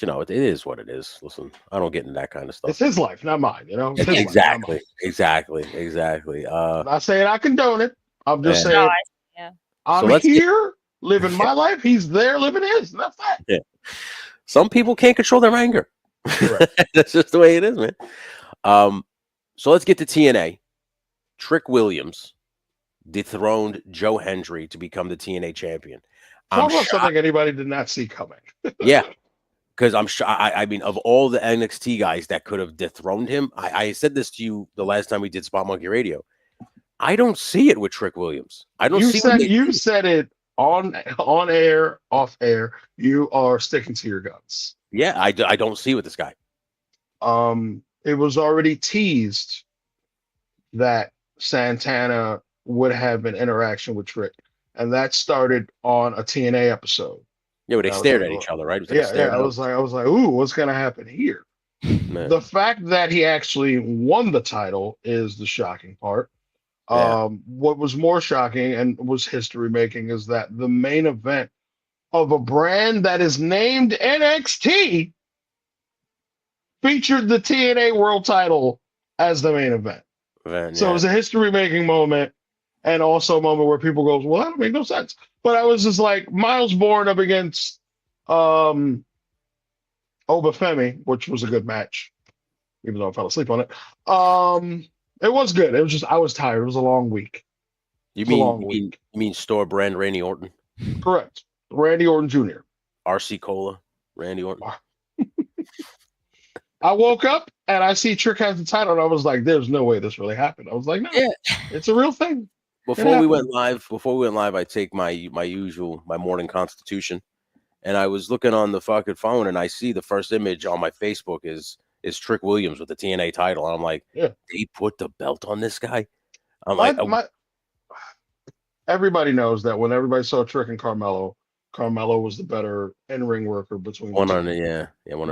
But it is what it is. Listen, I don't get into that kind of stuff. It's his life, not mine. It's his exactly, life, exactly. I'm not saying I condone it. I'm just saying I'm here living my life. He's there living his. And that's that. Yeah. Some people can't control their anger. That's just the way it is, man. So let's get to TNA. Trick Williams dethroned Joe Hendry to become the TNA champion. Talk about something anybody did not see coming. Yeah. Because I'm sure, I mean, of all the NXT guys that could have dethroned him, I said this to you the last time we did SpotMonkey Radio. I don't see it with Trick Williams. I don't see it. You said it on air, off air. You are sticking to your guns. Yeah, I don't see it with this guy. It was already teased that Santana would have an interaction with Trick, and that started on a TNA episode. Yeah, but they stared at each other, right? I was like, ooh, what's gonna happen here? Man. The fact that he actually won the title is the shocking part. Yeah. What was more shocking and was history making is that the main event of a brand that is named NXT featured the TNA World Title as the main event. So it was a history making moment, and also a moment where people go, well, that don't make no sense. But I was just like, Miles Bourne up against Obafemi, which was a good match, even though I fell asleep on it. It was good. It was just, I was tired. It was a long week. You mean store brand Randy Orton? Correct. Randy Orton Jr. RC Cola, Randy Orton. I woke up and I see Trick has the title, and I was like, "There's no way this really happened." I was like, "No, it's a real thing." Before we went live, I take my usual morning constitution, and I was looking on the fucking phone, and I see the first image on my Facebook is Trick Williams with the TNA title, and I'm like, they put the belt on this guy. Everybody knows that when everybody saw Trick and Carmelo was the better in-ring worker between 100%.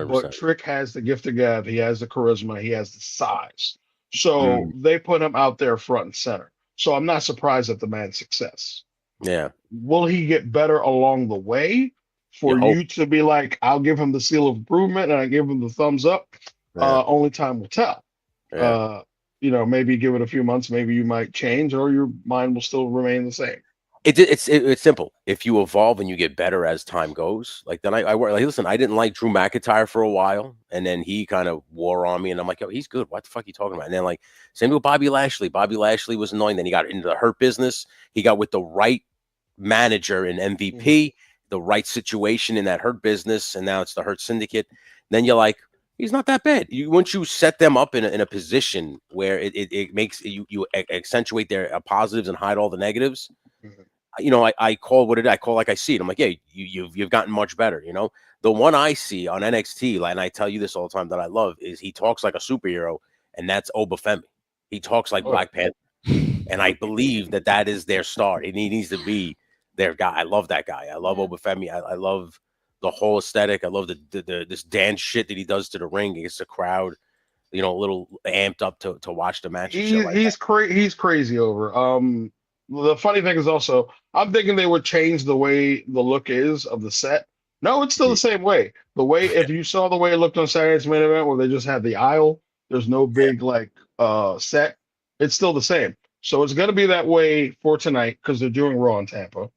But Trick has the gift of gab, he has the charisma, he has the size. So they put him out there front and center. So I'm not surprised at the man's success. Yeah. Will he get better along the way for you to be like, I'll give him the seal of improvement and I give him the thumbs up? Only time will tell. Yeah. Maybe give it a few months, maybe you might change, or your mind will still remain the same. It's simple. If you evolve and you get better as time goes, like then I listen, I didn't like Drew McIntyre for a while, and then he kind of wore on me, and I'm like, yo, he's good. What the fuck are you talking about? And then like same with Bobby Lashley. Bobby Lashley was annoying. Then he got into the Hurt Business. He got with the right manager in MVP, the right situation in that Hurt Business, and now it's the Hurt Syndicate. Then you're like, he's not that bad. Once you set them up in a position where it makes you accentuate their positives and hide all the negatives. I call what I call like I see it. I'm like, yeah, you've gotten much better. The one I see on NXT, and I tell you this all the time that I love, is he talks like a superhero, and that's Obafemi. He talks like Black Panther, and I believe that is their star, and he needs to be their guy. I love that guy. I love Obafemi. I love the whole aesthetic. I love this dance shit that he does to the ring against the crowd. A little amped up to watch the match. He's crazy over. The funny thing is also, I'm thinking they would change the way the look is of the set. No, it's still the same way. The way, if you saw the way it looked on Saturday's main event, where they just had the aisle There's no big like set. It's still the same. So it's gonna be that way for tonight because they're doing Raw in Tampa.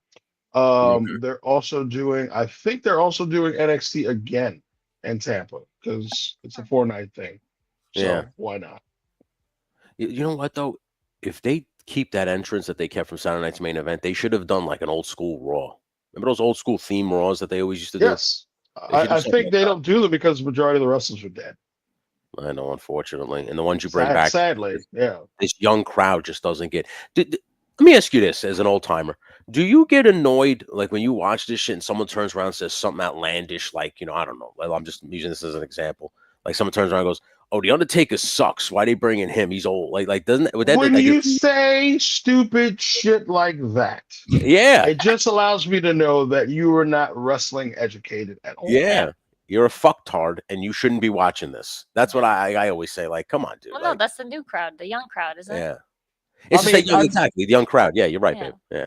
They're also doing, I think they're also doing NXT again in Tampa because it's a 4-night thing. So Yeah. why not? You know what though? If they keep that entrance that they kept from Saturday Night's Main Event, they should have done like an old school Raw. Remember those old school theme Raws that they always used to do? Yes. They should do I something think like they that. don't do them because the majority of the wrestlers are dead. I know, unfortunately, and the ones you bring back, Sadly, yeah. this young crowd just doesn't get. Let me ask you this, as an old timer: do you get annoyed like when you watch this shit and someone turns around and says something outlandish, like I don't know, like, I'm just using this as an example, like someone turns around and goes, "Oh, the Undertaker sucks. Why they bring in him? He's old." Like doesn't would that, When like, you say stupid shit like that, yeah, it just allows me to know that you are not wrestling educated at all. yeah. You're a fucktard, and you shouldn't be watching this. That's what I always say. Like, come on, dude. Well, like, no, that's the new crowd, the young crowd, isn't it? yeah. It's I just mean, like, exactly the young crowd. Yeah, you're right, Yeah. babe. Yeah.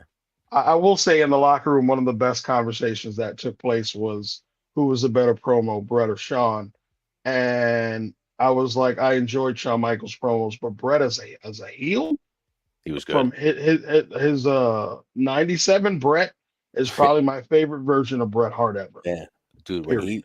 I will say in the locker room, one of the best conversations that took place was who was a better promo, Brett or Shawn. And I was like, I enjoyed Shawn Michaels promos, but Brett as a heel He was good. from his 97 Brett is probably my favorite version of Bret Hart ever. Yeah. Dude, when he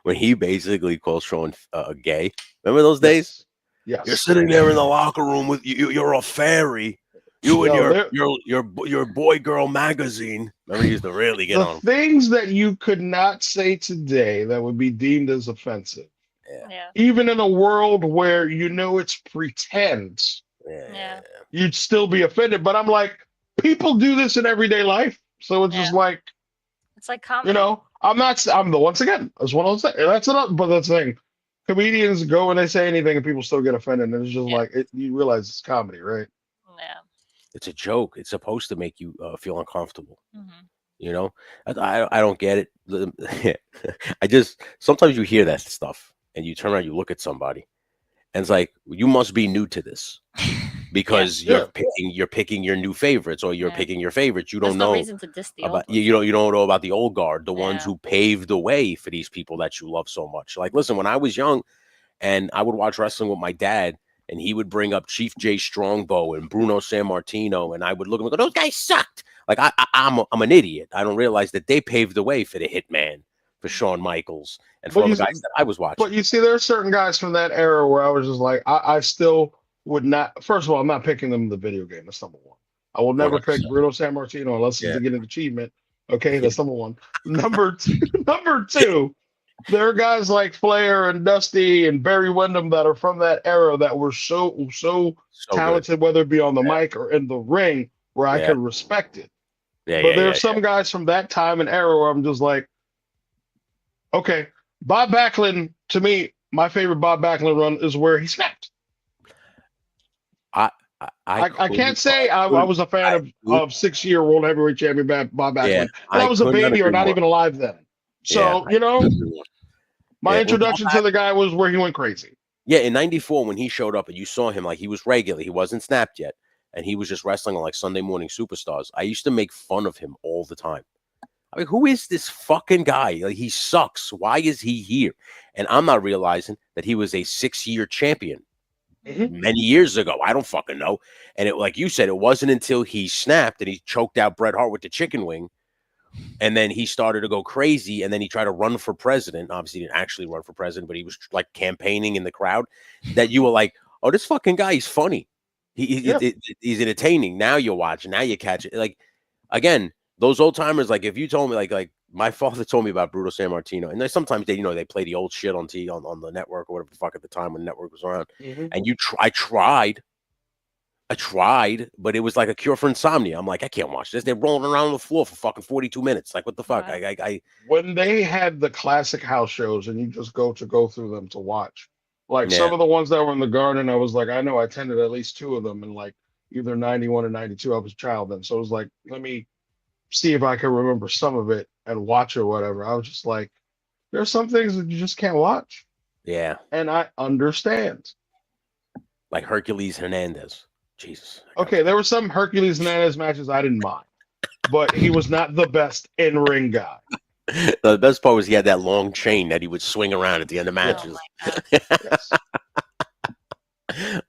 when he basically calls Shawn gay. Remember those days? Yes. You're sitting there in the locker room with you. You're a fairy. You and your boy girl magazine. Remember, he used to really get the on him. things that you could not say today that would be deemed as offensive. Yeah. Even in a world where it's pretend, Yeah. you'd still be offended. But I'm like, people do this in everyday life. So it's just like, It's like comedy. once again, that's one of those things. That's another, but that's the thing. Comedians go and they say anything and people still get offended. And it's just like, you realize it's comedy, right? Yeah. It's a joke. It's supposed to make you feel uncomfortable. Mm-hmm. I don't get it. I just, sometimes you hear that stuff and you turn around, you look at somebody and it's like, you must be new to this because you're picking your new favorites or you're picking your favorites. You don't There's no know reason to diss the about old you don't know about the old guard, the ones Yeah. who paved the way for these people that you love so much. Like, listen, when I was young and I would watch wrestling with my dad, and he would bring up Chief J Strongbow and Bruno Sammartino, and I would look at him and go, "Those guys sucked." Like I'm an idiot. I don't realize that they paved the way for the Hitman, for Shawn Michaels, and for other guys that I was watching. But you see, there are certain guys from that era where I was just like, I still would not. First of all, I'm not picking them in the video game. That's number one. I will never 100%. pick Bruno Sammartino unless it's to get an achievement. Okay, that's number one. Number two. There are guys like Flair and Dusty and Barry Windham that are from that era that were so talented, whether it be on the mic or in the ring, where I could respect it. But there are some guys from that time and era where I'm just like, okay, Bob Backlund, to me, my favorite Bob Backlund run is where he snapped. I can't say I was a fan of 6-year World Heavyweight Champion Bob Backlund. But I was a baby or not even alive then. So, my introduction to the guy was where he went crazy. Yeah, in '94 when he showed up and you saw him, like, he was regular. He wasn't snapped yet. And he was just wrestling on like Sunday Morning Superstars. I used to make fun of him all the time. I mean, who is this fucking guy? Like, he sucks. Why is he here? And I'm not realizing that he was a 6-year champion many years ago. I don't fucking know. And it, like you said, it wasn't until he snapped and he choked out Bret Hart with the chicken wing. And then he started to go crazy. And then he tried to run for president. Obviously, he didn't actually run for president, but he was like campaigning in the crowd. That you were like, oh, this fucking guy, he's funny. He's entertaining. Now you're watching. Now you catch it. Like, again, those old timers. Like, if you told me, like my father told me about Bruno Sammartino, and sometimes they play the old shit on TV on the network or whatever the fuck at the time when the network was around. And I tried, but it was like a cure for insomnia. I'm like, I can't watch this. They're rolling around on the floor for fucking 42 minutes. Like, what the fuck? I when they had the classic house shows and you just go through them to watch. Like some of the ones that were in the Garden, I was like, I know I attended at least 2 of them in like either 91 or 92. I was a child then. So it was like, let me see if I can remember some of it and watch or whatever. I was just like, there's some things that you just can't watch. Yeah. And I understand. Like Hercules Hernandez. Jesus. Okay, there were some Hercules Hernandez matches I didn't mind, but he was not the best in-ring guy. The best part was he had that long chain that he would swing around at the end of Oh matches. my God. Yes.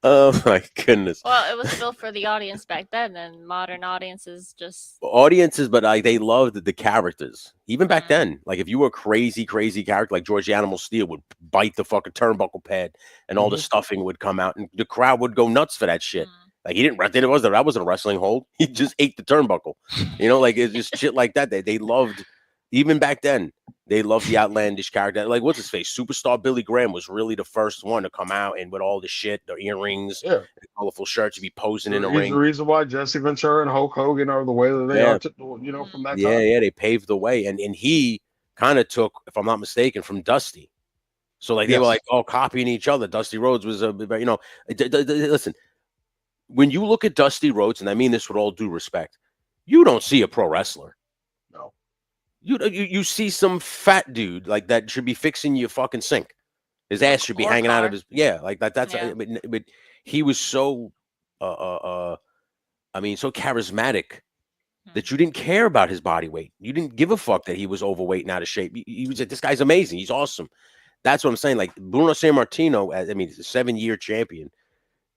Oh my goodness. Well, it was built for the audience back then, and modern audiences just Audiences, but like they loved the characters. Even back Mm. then, like if you were a crazy character, like George the Animal Steel would bite the fucking turnbuckle pad, and all the stuffing would come out, and the crowd would go nuts for that shit. Like he didn't. That wasn't a wrestling hold. He just ate the turnbuckle. You know, like it's just shit like that. They loved. Even back then, they loved the outlandish character. Like, what's his face? Superstar Billy Graham was really the first one to come out and with all the shit, the earrings, Yeah. the colorful shirts, to be posing in the He's ring. the reason why Jesse Ventura and Hulk Hogan are the way that they Yeah. are, from that Yeah, time. yeah, they paved the way. And he kind of took, if I'm not mistaken, from Dusty. So, like, they were Yes. like all copying each other. Dusty Rhodes was, listen, when you look at Dusty Rhodes, and I mean this with all due respect, you don't see a pro wrestler. No. You see some fat dude like that should be fixing your fucking sink. His ass should be Or hanging out car. of his like that. That's Yeah. but he was so so charismatic that you didn't care about his body weight. You didn't give a fuck that he was overweight and out of shape. He was like, this guy's amazing. He's awesome. That's what I'm saying. Like Bruno Sammartino, he's a 7-year champion.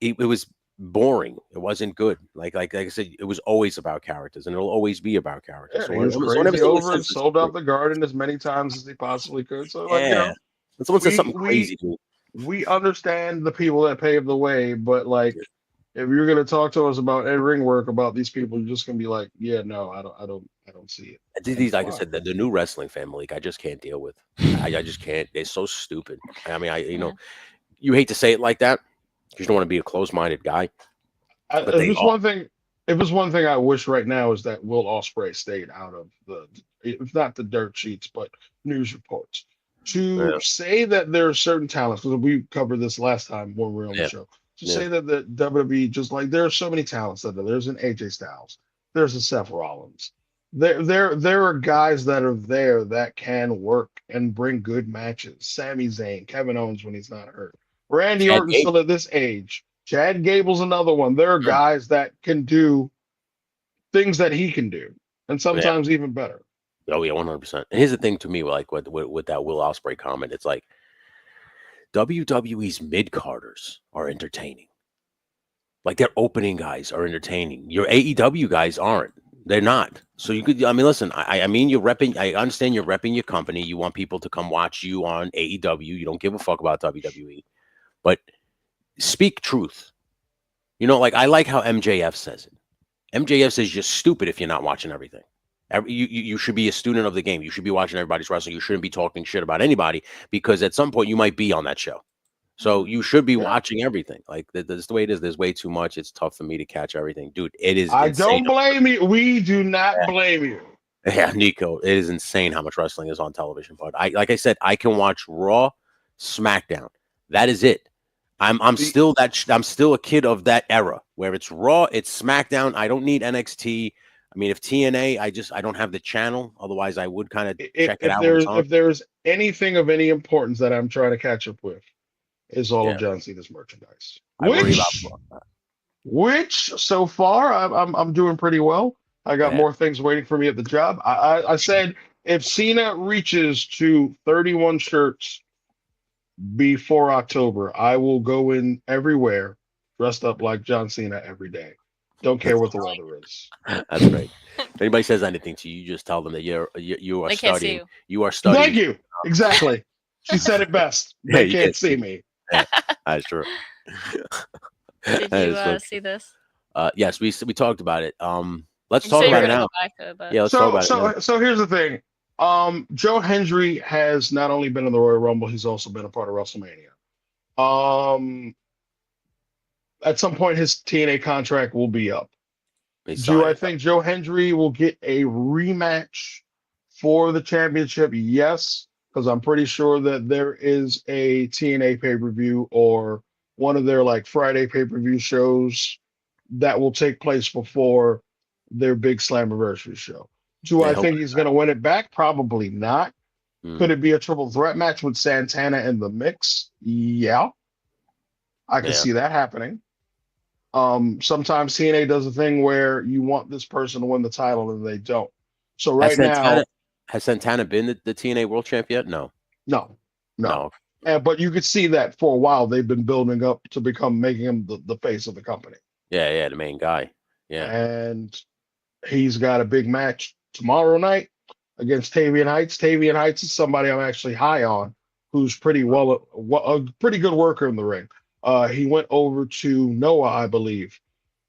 It was boring. It wasn't good. Like I said, it was always about characters, and it'll always be about characters. Yeah, he was crazy over and sold out the Garden as many times as he possibly could. So, when someone says something crazy to me, we understand the people that paved the way, but like, if you're gonna talk to us about in-ring work about these people, you're just gonna be like, yeah, no, I don't see it. These, like I said, the new wrestling family, I just can't deal with. I just can't. They're so stupid. I mean, you hate to say it like that. You don't want to be a closed-minded guy. If there's one thing I wish right now is that Will Ospreay stayed out of if not the dirt sheets, but news reports. To say that there are certain talents, because we covered this last time when we were on the show. To say that the WWE, just like there are so many talents there's an AJ Styles, there's a Seth Rollins. There are guys that are there that can work and bring good matches. Sami Zayn, Kevin Owens when he's not hurt. Randy Orton still at this age. Chad Gable's another one. There are guys that can do things that he can do, and sometimes even better. Oh yeah, 100%. And here's the thing to me, like with that Will Ospreay comment, it's like WWE's mid-carders are entertaining. Like their opening guys are entertaining. Your AEW guys aren't. They're not. So you could. I mean, listen. I mean, you're repping. I understand you're repping your company. You want people to come watch you on AEW. You don't give a fuck about WWE. But speak truth. Like I like how MJF says it. MJF says you're stupid if you're not watching everything. You should be a student of the game. You should be watching everybody's wrestling. You shouldn't be talking shit about anybody because at some point you might be on that show. So you should be watching everything. Like that's the way it is. There's way too much. It's tough for me to catch everything, dude. It is. I don't blame you. We do not blame you. Yeah, Nico, it is insane how much wrestling is on television. But like I said, I can watch Raw, SmackDown. That is it. I'm still a kid of that era where it's Raw, it's SmackDown. I don't need NXT. I mean, if TNA, I don't have the channel. Otherwise, I would kind of check it out. If there's anything of any importance that I'm trying to catch up with, is all of John Cena's merchandise. Which so far I'm doing pretty well. I got more things waiting for me at the job. I said if Cena reaches to 31 shirts before October, I will go in everywhere dressed up like John Cena every day. Don't care what the weather is. That's great. If anybody says anything to you, you just tell them that you are studying. You are studying. Thank you. Exactly. She said it best. They can't see me. Yeah, that's true. Did you see this? Yes, we talked about it. Let's talk about it now. Let's talk about it. So here's the thing. Joe Hendry has not only been in the Royal Rumble, he's also been a part of WrestleMania. At some point, his TNA contract will be up. Do I think Joe Hendry will get a rematch for the championship? Yes, because I'm pretty sure that there is a TNA pay-per-view or one of their like Friday pay-per-view shows that will take place before their big Slammiversary show. Do I think he's going to win it back? Probably not. Could it be a triple threat match with Santana in the mix? Yeah. I can see that happening. Sometimes TNA does a thing where you want this person to win the title and they don't. So right now, Has Santana been the TNA World Champ yet? No. No. No. But you could see that for a while they've been building up to making him the face of the company. Yeah, the main guy. Yeah. And he's got a big match tomorrow night against Tavian Heights. Tavian Heights is somebody I'm actually high on, who's pretty a pretty good worker in the ring. He went over to Noah, I believe,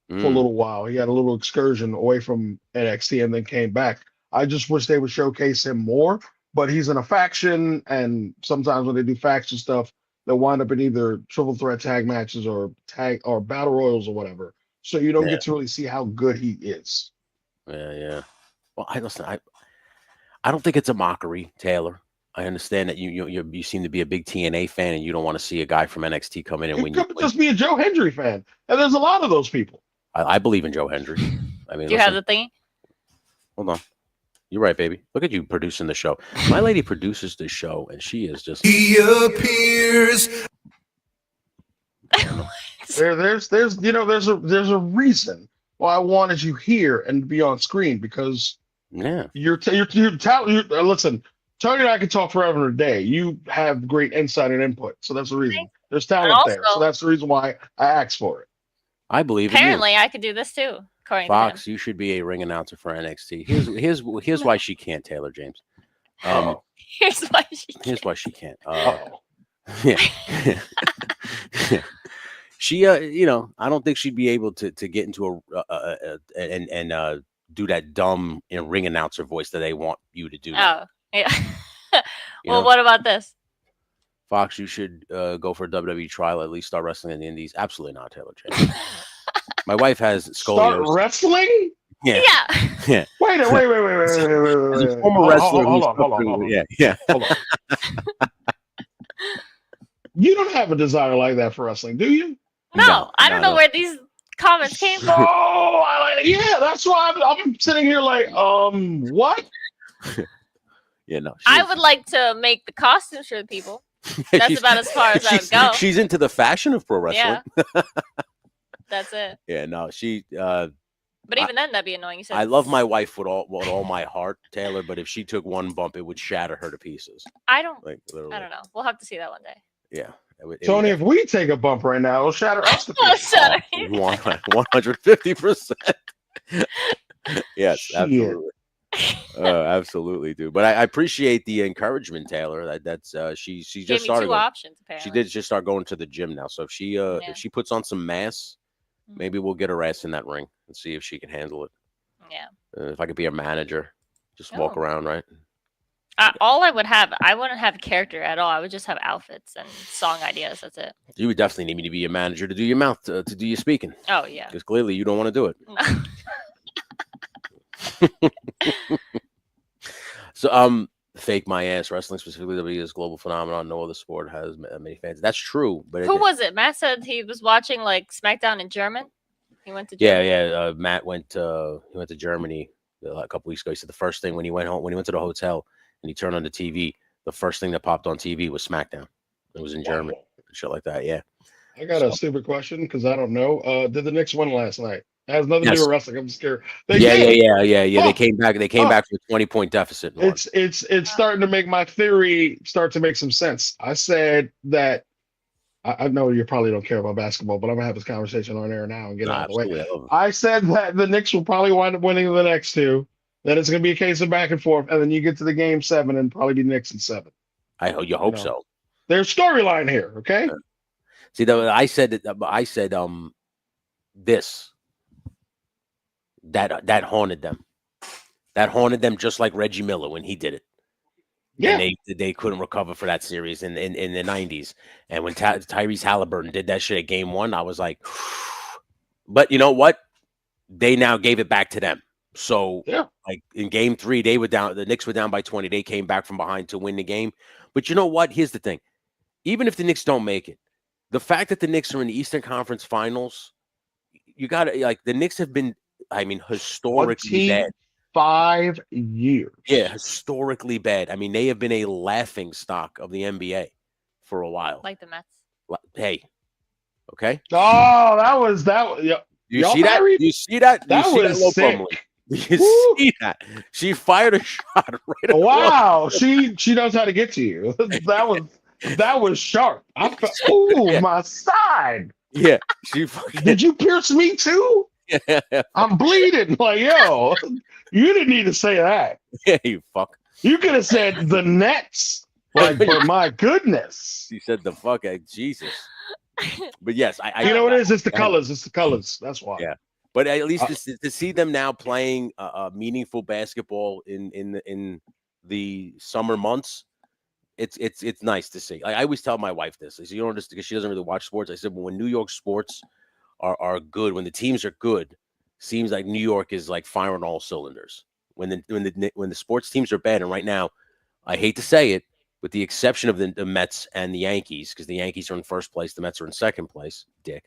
for a little while. He had a little excursion away from NXT and then came back. I just wish they would showcase him more, but he's in a faction, and sometimes when they do faction stuff, they'll wind up in either triple threat tag matches or battle royals or whatever. So you don't get to really see how good he is. Yeah. Well, I don't think it's a mockery, Taylor. I understand that you seem to be a big TNA fan and you don't want to see a guy from NXT come in and win. You could just be a Joe Hendry fan, and there's a lot of those people. I believe in Joe Hendry. I mean, do you have the thing? Hold on. You're right, baby. Look at you producing the show. My lady produces the show, and she is just. He appears. There's a reason why I wanted you here and be on screen, because you're listen. Tony and I can talk forever and a day. You have great insight and input, so that's the reason. There's talent there, so that's the reason why I asked for it. I believe. Apparently, I could do this too. Fox, you should be a ring announcer for NXT. Here's why she can't, Taylor James. Here's why she can't. Yeah. She, I don't think she'd be able to get into and do that dumb ring announcer voice that they want you to do. Oh, yeah. Well, what about this? Fox, you should go for a WWE trial, at least start wrestling in the Indies. Absolutely not, Taylor James. My wife has scoliosis. Start wrestling? Yeah. Wait. As a former wrestler. Hold on. Yeah. Hold on. You don't have a desire like that for wrestling, do you? No, I don't know where these comments came from. Yeah, that's why I'm sitting here like, what? Yeah, no. I would like to make the costumes for the people. That's about as far as I would go. She's into the fashion of pro wrestling. Yeah. That's it. Yeah, no, she. But even then, that'd be annoying. I love my wife with all my heart, Taylor. But if she took one bump, it would shatter her to pieces. I don't know. We'll have to see that one day. Yeah. Tony, if we take a bump right now, it'll shatter us to pieces. 150%. Yes, absolutely. Absolutely, dude. But I appreciate the encouragement, Taylor. That's she just started. Two options, apparently. She did just start going to the gym now. So if she puts on some mass, maybe we'll get her ass in that ring and see if she can handle it. Yeah. If I could be her manager, just walk around, right? I wouldn't have a character at all. I would just have outfits and song ideas. That's it. You would definitely need me to be a manager to do your mouth, to do your speaking. Oh, yeah. Because clearly you don't want to do it. No. So, fake my ass. Wrestling, specifically WWE, is a global phenomenon. No other sport has many fans. That's true. But who was it? Matt said he was watching like SmackDown in German. He went to Germany. Yeah. Matt went to Germany a couple weeks ago. He said the first thing when he went to the hotel and he turned on the TV, the first thing that popped on TV was SmackDown. It was in German, shit like that. Yeah. I got a stupid question because I don't know. Did the Knicks win last night? It has nothing to do with wrestling. I'm scared. Yeah. They came back. They came back with a 20-point deficit. It's starting to make my theory start to make some sense. I said that I know you probably don't care about basketball, but I'm gonna have this conversation on air now and get out of the way. I said that the Knicks will probably wind up winning the next two. Then it's gonna be a case of back and forth, and then you get to the game 7 and probably be Knicks in 7. You hope so. There's storyline here, okay? See, I said this. That haunted them. That haunted them just like Reggie Miller when he did it. Yeah. And they couldn't recover for that series in the 90s. And when Tyrese Halliburton did that shit at game 1, I was like, but you know what? They now gave it back to them. So like in game 3, they were down. The Knicks were down by 20. They came back from behind to win the game. But you know what? Here's the thing. Even if the Knicks don't make it, the fact that the Knicks are in the Eastern Conference Finals, you got to like the Knicks have been, historically bad. 5 years. Yeah, historically bad. I mean, they have been a laughing stock of the NBA for a while. Like the Mets. Hey, okay. Oh, that was. Yeah. You see that? You see that? That was sick. You Woo! see that? She fired a shot right across. Wow, she knows how to get to you. That was sharp. I felt, ooh, Yeah. my side. Yeah, she fucking. Did you pierce me too? I'm bleeding. Like, yo, you didn't need to say that. Yeah, you fuck. You could have said the Nets. Like, but my goodness. She said the fuck, Jesus. But yes, I You know what it is? It's the colors. It's the colors. That's why. Yeah. But at least to see them now playing meaningful basketball in the summer months, it's nice to see. I always tell my wife this. I say, you don't understand, because she doesn't really watch sports. I said, when New York sports are good, when the teams are good, seems like New York is like firing all cylinders. When the sports teams are bad, and right now, I hate to say it, with the exception of the Mets and the Yankees, because the Yankees are in first place, the Mets are in second place. Dick.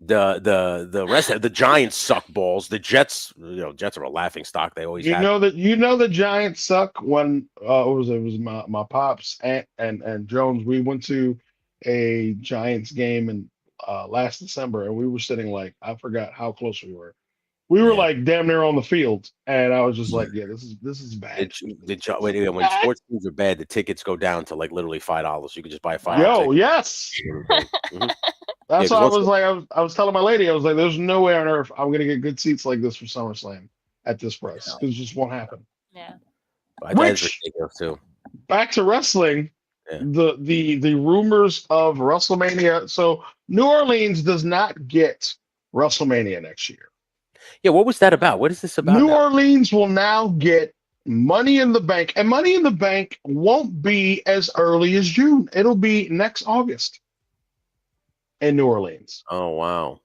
The rest of the Giants suck balls. The Jets, Jets are a laughing stock. They always have. The Giants suck. When it was my pops and Jones. We went to a Giants game in last December, and we were sitting like, I forgot how close we were. We were like damn near on the field, and I was just like, yeah, this is bad. When sports teams are bad, the tickets go down to like literally $5. You could just buy a $5. Yo, yes. Mm-hmm. That's why I was like, I was telling my lady, I was like, there's no way on earth I'm gonna get good seats like this for SummerSlam at this price. It just won't happen. Yeah. Which, too. Back to wrestling, the rumors of WrestleMania. So New Orleans does not get WrestleMania next year. Yeah, what was that about? What is this about? New Orleans will now get Money in the Bank, and Money in the Bank won't be as early as June. It'll be next August in New Orleans. Oh, wow.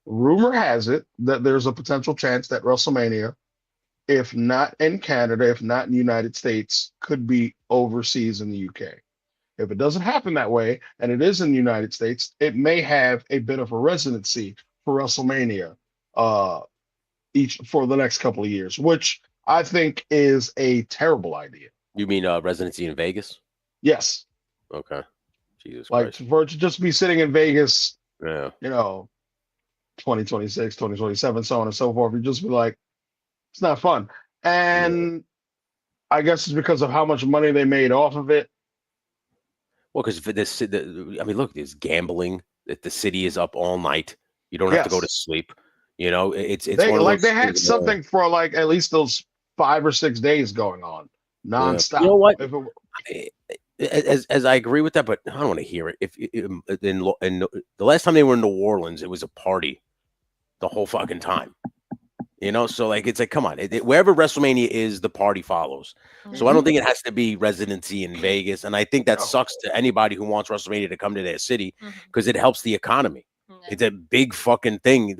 Rumor has it that there's a potential chance that WrestleMania, if not in Canada, if not in the United States, could be overseas in the UK. If it doesn't happen that way, and it is in the United States, it may have a bit of a residency for WrestleMania for the next couple of years, which I think is a terrible idea. You mean residency in Vegas? Yes. Okay. Jesus Christ. For it to just be sitting in Vegas, 2026, 2027, so on and so forth, you just be like, it's not fun. And I guess it's because of how much money they made off of it. Well, because look, there's gambling. That the city is up all night. You don't have to go to sleep. It's they had something for like at least those 5 or 6 days going on nonstop. You know what? As I agree with that, but I don't want to hear it. If the last time they were in New Orleans, it was a party the whole fucking time. So like it's like, come on, wherever WrestleMania is, the party follows. Mm-hmm. So I don't think it has to be residency in Vegas, and I think that sucks to anybody who wants WrestleMania to come to their city because it helps the economy. It's a big fucking thing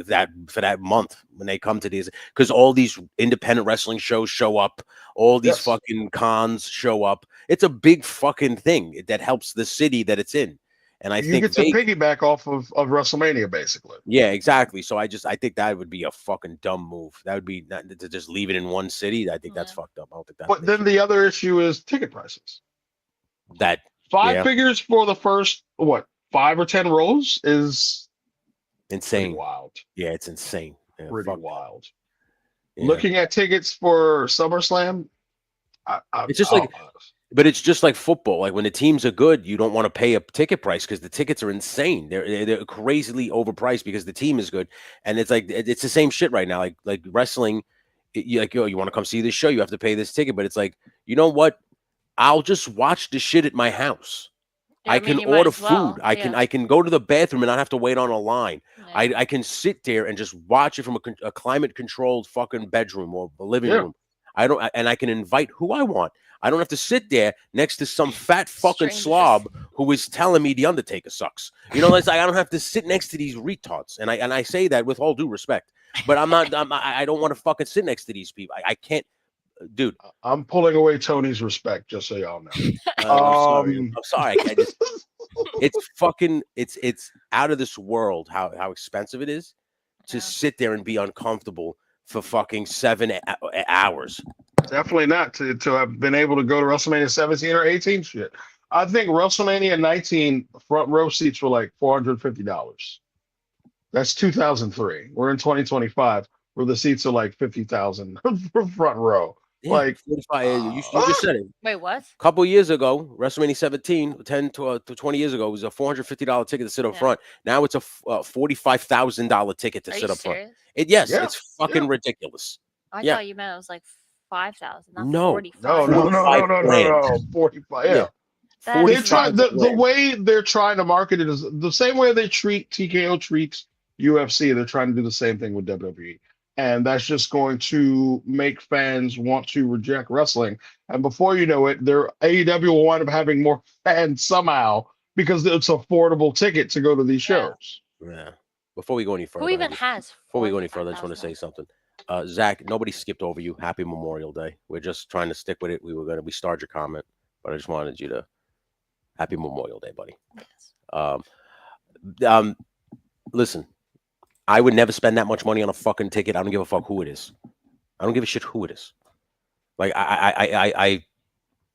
for that month when they come to these, because all these independent wrestling shows show up, all these fucking cons show up. It's a big fucking thing that helps the city that it's in. And I think get to piggyback off of WrestleMania, basically. Yeah, exactly. So I think that would be a fucking dumb move. That would be not to just leave it in one city. I think that's fucked up. I don't think that. But then the other issue is ticket prices. That 5 figures for the first 5 or 10 rows is insane. Wild. Yeah, it's insane. Yeah, pretty wild. Yeah. Looking at tickets for SummerSlam, but it's just like football. Like when the teams are good, you don't want to pay a ticket price because the tickets are insane. They're crazily overpriced because the team is good, and it's like it's the same shit right now. Like wrestling, you want to come see this show, you have to pay this ticket. But it's like, you know what? I'll just watch the shit at my house. I can order food. I can go to the bathroom and not have to wait on a line. Yeah. I can sit there and just watch it from a climate controlled fucking bedroom or a living room. I can invite who I want. I don't have to sit there next to some fat fucking slob who is telling me The Undertaker sucks. It's like I don't have to sit next to these retards. And I say that with all due respect, but I don't want to fucking sit next to these people. I can't. Dude, I'm pulling away Tony's respect, just so y'all know. I'm sorry. It's out of this world how expensive it is to sit there and be uncomfortable for fucking 7 hours. Definitely not to have been able to go to WrestleMania 17 or 18 shit. I think WrestleMania 19 front row seats were like $450. That's 2003. We're in 2025, where the seats are like 50,000 front row. Yeah, Like, 45. You just said it. Wait, what? A couple years ago, WrestleMania 17, 10 to 20 years ago, it was a $450 ticket to sit up Yeah. front. Now it's a $45,000 ticket to Are sit you up front. serious? Yes, Yeah, it's fucking yeah. ridiculous. I Yeah. thought you meant it was like 5,000, not No. 45. No. 45 45. Yeah. Yeah. That They're is trying $45 the way they're trying to market it is the same way they treat TKO treats UFC. They're trying to do the same thing with WWE, and that's just going to make fans want to reject wrestling. And before you know it, their AEW will wind up having more fans somehow because it's affordable ticket to go to these Yeah. shows. Yeah. Before we go any further, Who even has? before we go any further, I just want to say $45,000? something. Zach, nobody skipped over you. Happy Memorial Day. We're just trying to stick with it. We started your comment, but I just wanted you to Happy Memorial Day, buddy. Yes. Listen, I would never spend that much money on a fucking ticket. I don't give a fuck who it is. I don't give a shit who it is. Like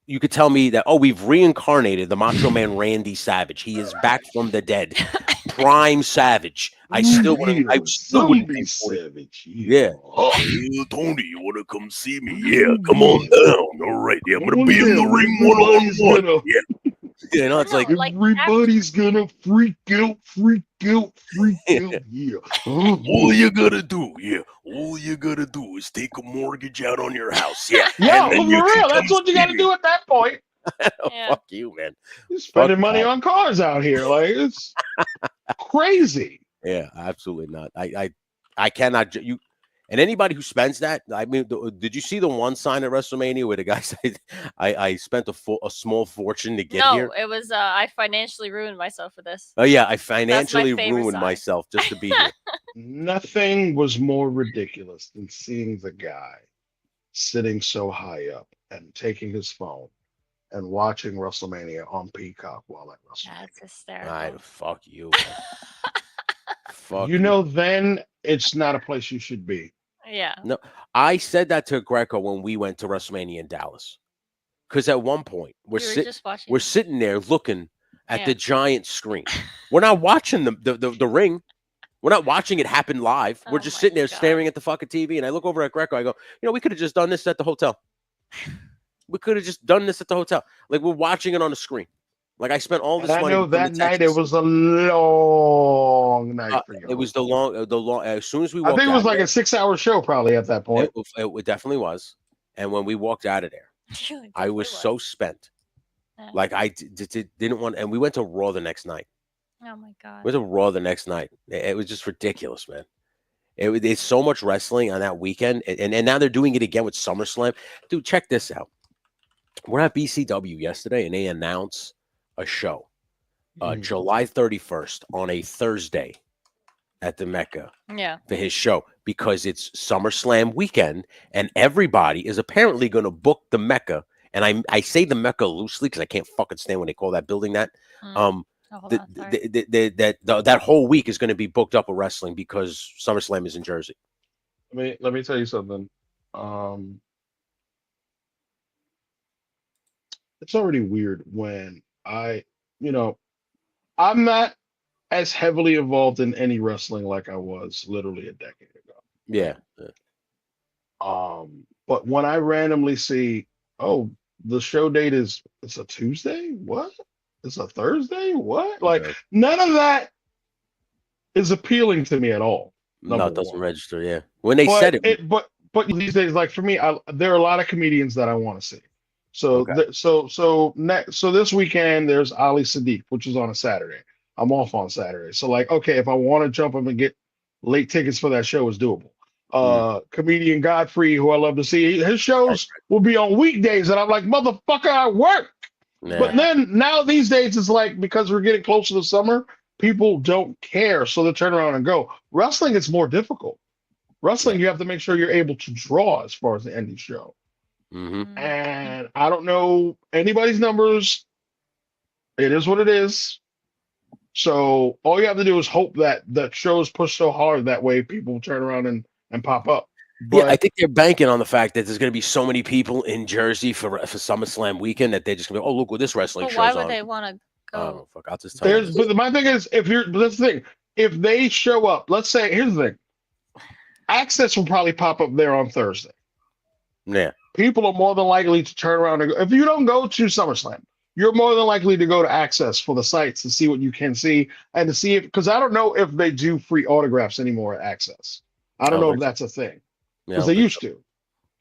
you could tell me that, oh, we've reincarnated the Macho Man Randy Savage. He is back from the dead. Prime Savage. I still wouldn't pay Savage. Yeah. Hey, Tony, you want to come see me? Yeah, come on down. All right. Yeah, I'm going to be in the ring one-on-one. Yeah. You know, it's No, like, like, everybody's gonna freak out. Yeah. All you got to do, all you got to do is take a mortgage out on your house. Yeah. Yeah, And then for you can real. come That's what you see got to me. do at that point. Yeah. fuck you, man. You're spending Fuck money that. on cars out here. Like, it's crazy. Yeah, absolutely not. I cannot. You and anybody who spends that. I mean, did you see the one sign at WrestleMania where the guy said, "I spent a small fortune to get No, here"? it was I financially ruined myself for this. Oh yeah, I financially favorite ruined sign. myself just to be here. Nothing was more ridiculous than seeing the guy sitting so high up and taking his phone and watching WrestleMania on Peacock while at WrestleMania. That's hysterical. All right, fuck you. Man. Fuck You know, then it's not a place you should be. Yeah. No, I said that to Greco when we went to WrestleMania in Dallas. Because at one point We were just watching. we're sitting there looking at Yeah. the giant screen. We're not watching the ring. We're not watching it happen live. We're Oh just my sitting there God. staring at the fucking TV. And I look over at Greco. I go, we could have just done this at the hotel. We could have just done this at the hotel. Like, we're watching it on the screen. Like, I spent all this And I money. know to come to that night it Texas. was a long night for you. It was the long. As soon as we I walked think it out was like there, a 6-hour show probably at that point. it definitely was. And when we walked out of there, It I was definitely so spent. Yeah. Like, I didn't want. And we went to Raw the next night. Oh my God. We went to Raw the next night. It was just ridiculous, man. It's so much wrestling on that weekend, and now they're doing it again with SummerSlam. Dude, check this out. We're at BCW yesterday, and they announce a show, July 31st on a Thursday at the Mecca Yeah. for his show because it's SummerSlam weekend, and everybody is apparently going to book the Mecca. And I say the Mecca loosely because I can't fucking stand when they call that building that. Oh, hold on, sorry. That whole week is going to be booked up with wrestling because SummerSlam is in Jersey. Let me tell you something. It's already weird when I'm not as heavily involved in any wrestling like I was literally a decade ago. Yeah. But when I randomly see, oh, the show date it's a Tuesday? What? It's a Thursday? What? Like, Okay. none of that is appealing to me at all. No, it doesn't one. register. Yeah. When they But said it, but these days, like for me, there are a lot of comedians that I want to see. So Okay. so this weekend there's Ali Sadiq, which is on a Saturday. I'm off on Saturday. So like, okay, if I want to jump up and get late tickets for that show, is doable. Comedian Godfrey, who I love to see, his shows will be on weekdays, and I'm like, motherfucker, I work. Yeah. But then now these days it's like because we're getting closer to summer, people don't care, so they turn around and go. Wrestling, it's more difficult. Wrestling, you have to make sure you're able to draw as far as the indie show. Mm-hmm. And I don't know anybody's numbers. It is what it is. So all you have to do is hope that shows push so hard that way people turn around and pop up. But Yeah, I think they're banking on the fact that there's going to be so many people in Jersey for SummerSlam weekend that they're just going to be, oh, look what this wrestling But show's why on. would they want to go? Oh, fuck, I'll just tell you. but my thing is, but that's the thing. if they show up, let's say, here's the thing. Access will probably pop up there on Thursday. Yeah. People are more than likely to turn around and go. If you don't go to SummerSlam, you're more than likely to go to Access for the sites to see what you can see and to see if, because I don't know if they do free autographs anymore at Access. I don't know if that's a thing because they used to.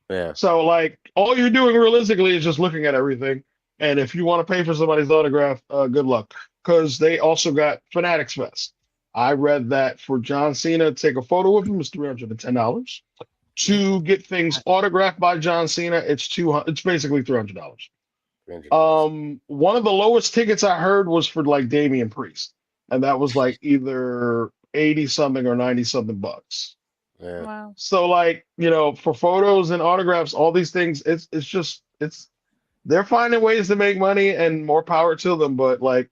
Yeah. So like all you're doing realistically is just looking at everything. And if you want to pay for somebody's autograph, good luck, because they also got Fanatics Fest. I read that for John Cena to take a photo with him is $310. To get things autographed by John Cena, it's basically $300. One of the lowest tickets I heard was for like Damian Priest, and that was like either 80 something or 90 something bucks. Yeah. Wow. So like, for photos and autographs, all these things, they're finding ways to make money, and more power to them. But like,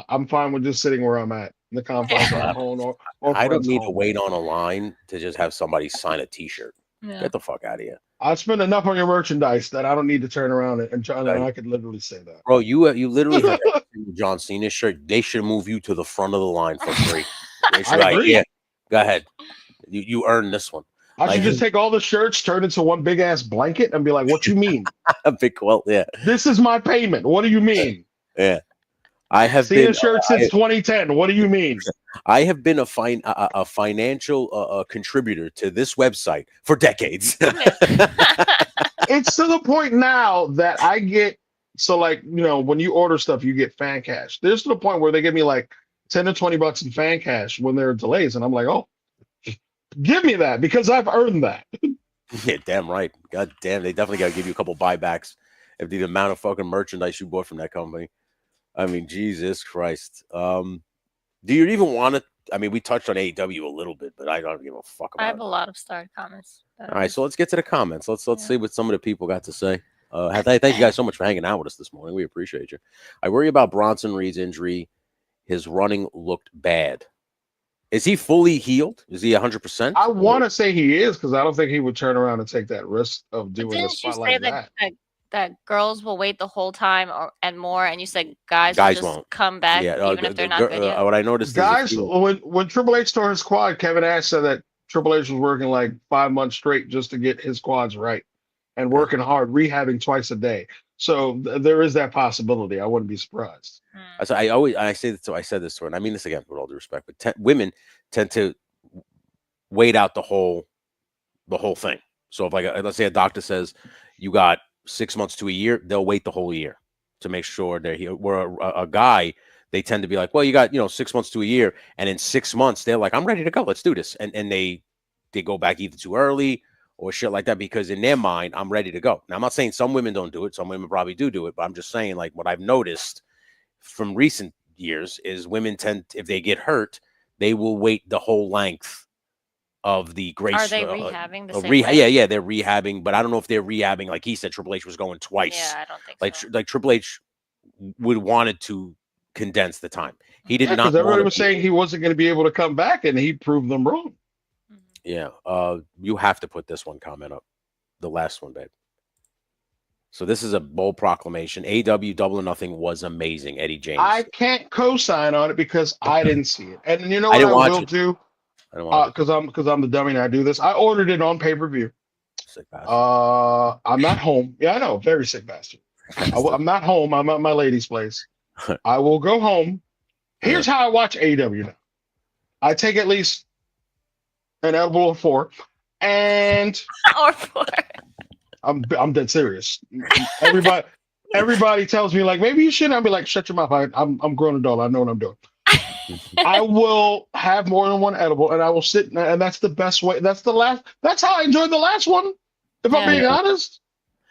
I'm fine with just sitting where I'm at in the confines of my home or I don't friend's need to home. wait on a line to just have somebody sign a T-shirt. Yeah. Get the fuck out of here. I spend enough on your merchandise that I don't need to turn around and try. And I could literally say that. Bro, you literally have a John Cena shirt. They should move you to the front of the line for free. They should, I agree. Yeah, go ahead. You earned this one. I should just take all the shirts, turn into one big ass blanket, and be like, "What you mean? A big quilt, yeah. This is my payment. What do you mean?" Yeah. I have seen been a shirt since 2010. What do you mean? I have been a financial contributor to this website for decades. It's to the point now that I get when you order stuff, you get fan cash. There's to the point where they give me like $10 to $20 in fan cash when there are delays, and I'm like, oh, give me that because I've earned that. Yeah, damn right. God damn, they definitely got to give you a couple buybacks if the amount of fucking merchandise you bought from that company. I mean, Jesus Christ. Do you even want to? I mean, we touched on AEW a little bit, but I don't give a fuck about it. I have a lot of starred comments. All right, so let's get to the comments. Let's see what some of the people got to say. Thank you guys so much for hanging out with us this morning. We appreciate you. I worry about Bronson Reed's injury. His running looked bad. Is he fully healed? Is he 100%? I want to say he is because I don't think he would turn around and take that risk of doing a spot like that. That girls will wait the whole time and more, and you said guys will just won't come back even if they're not good yet. What I noticed, guys, when Triple H tore his quad, Kevin Nash said that Triple H was working like 5 months straight just to get his quads right and working hard, rehabbing twice a day. So there is that possibility. I wouldn't be surprised. So I said this to her, and I mean this again with all due respect, but women tend to wait out the whole thing. So if let's say a doctor says you got 6 months to a year, they'll wait the whole year to make sure they're here. Where a guy, they tend to be like, well, you got 6 months to a year, and in 6 months they're like, I'm ready to go, let's do this, and they go back either too early or shit like that because in their mind, I'm ready to go. Now I'm not saying some women don't do it, some women probably do it, but I'm just saying like what I've noticed from recent years is women tend, if they get hurt, they will wait the whole length of the grace. Are they rehabbing the same way? Yeah, they're rehabbing, but I don't know if they're rehabbing like he said. Triple H was going twice. Yeah, I don't think so. Like Triple H would wanted to condense the time. He did not. Because everybody was saying he wasn't going to be able to come back, and he proved them wrong. Yeah, you have to put this one comment up, the last one, babe. So this is a bold proclamation. AEW Double or Nothing was amazing. Eddie James. I can't co-sign on it because I didn't see it, and you know what I will do. Because I'm the dummy and I do this. I ordered it on pay-per-view. Sick bastard. I'm not home. Yeah, I know, very sick bastard. I'm not home. I'm at my lady's place. I will go home. Here's how I watch AEW now. I take at least an edible or 4, and or 4. I'm dead serious. Everybody tells me like maybe you shouldn't. I'll be like, shut your mouth. I'm a grown adult. I know what I'm doing. I will have more than one edible, and I will sit, and that's the best way. That's how I enjoyed the last one. If I'm being honest,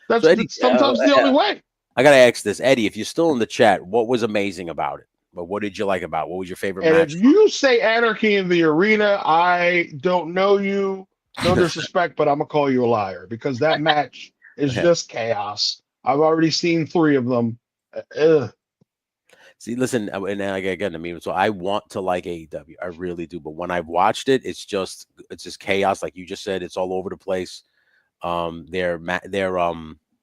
that's so Eddie, sometimes the only way. I gotta ask this, Eddie. If you're still in the chat, what was amazing about it? But what did you like about it? What was your favorite match? If you say Anarchy in the Arena, I don't know you. No disrespect, but I'm gonna call you a liar because that match is just chaos. I've already seen 3 of them. See, listen, and again, I mean, so I want to like AEW, I really do. But when I've watched it, it's just chaos, like you just said. It's all over the place. They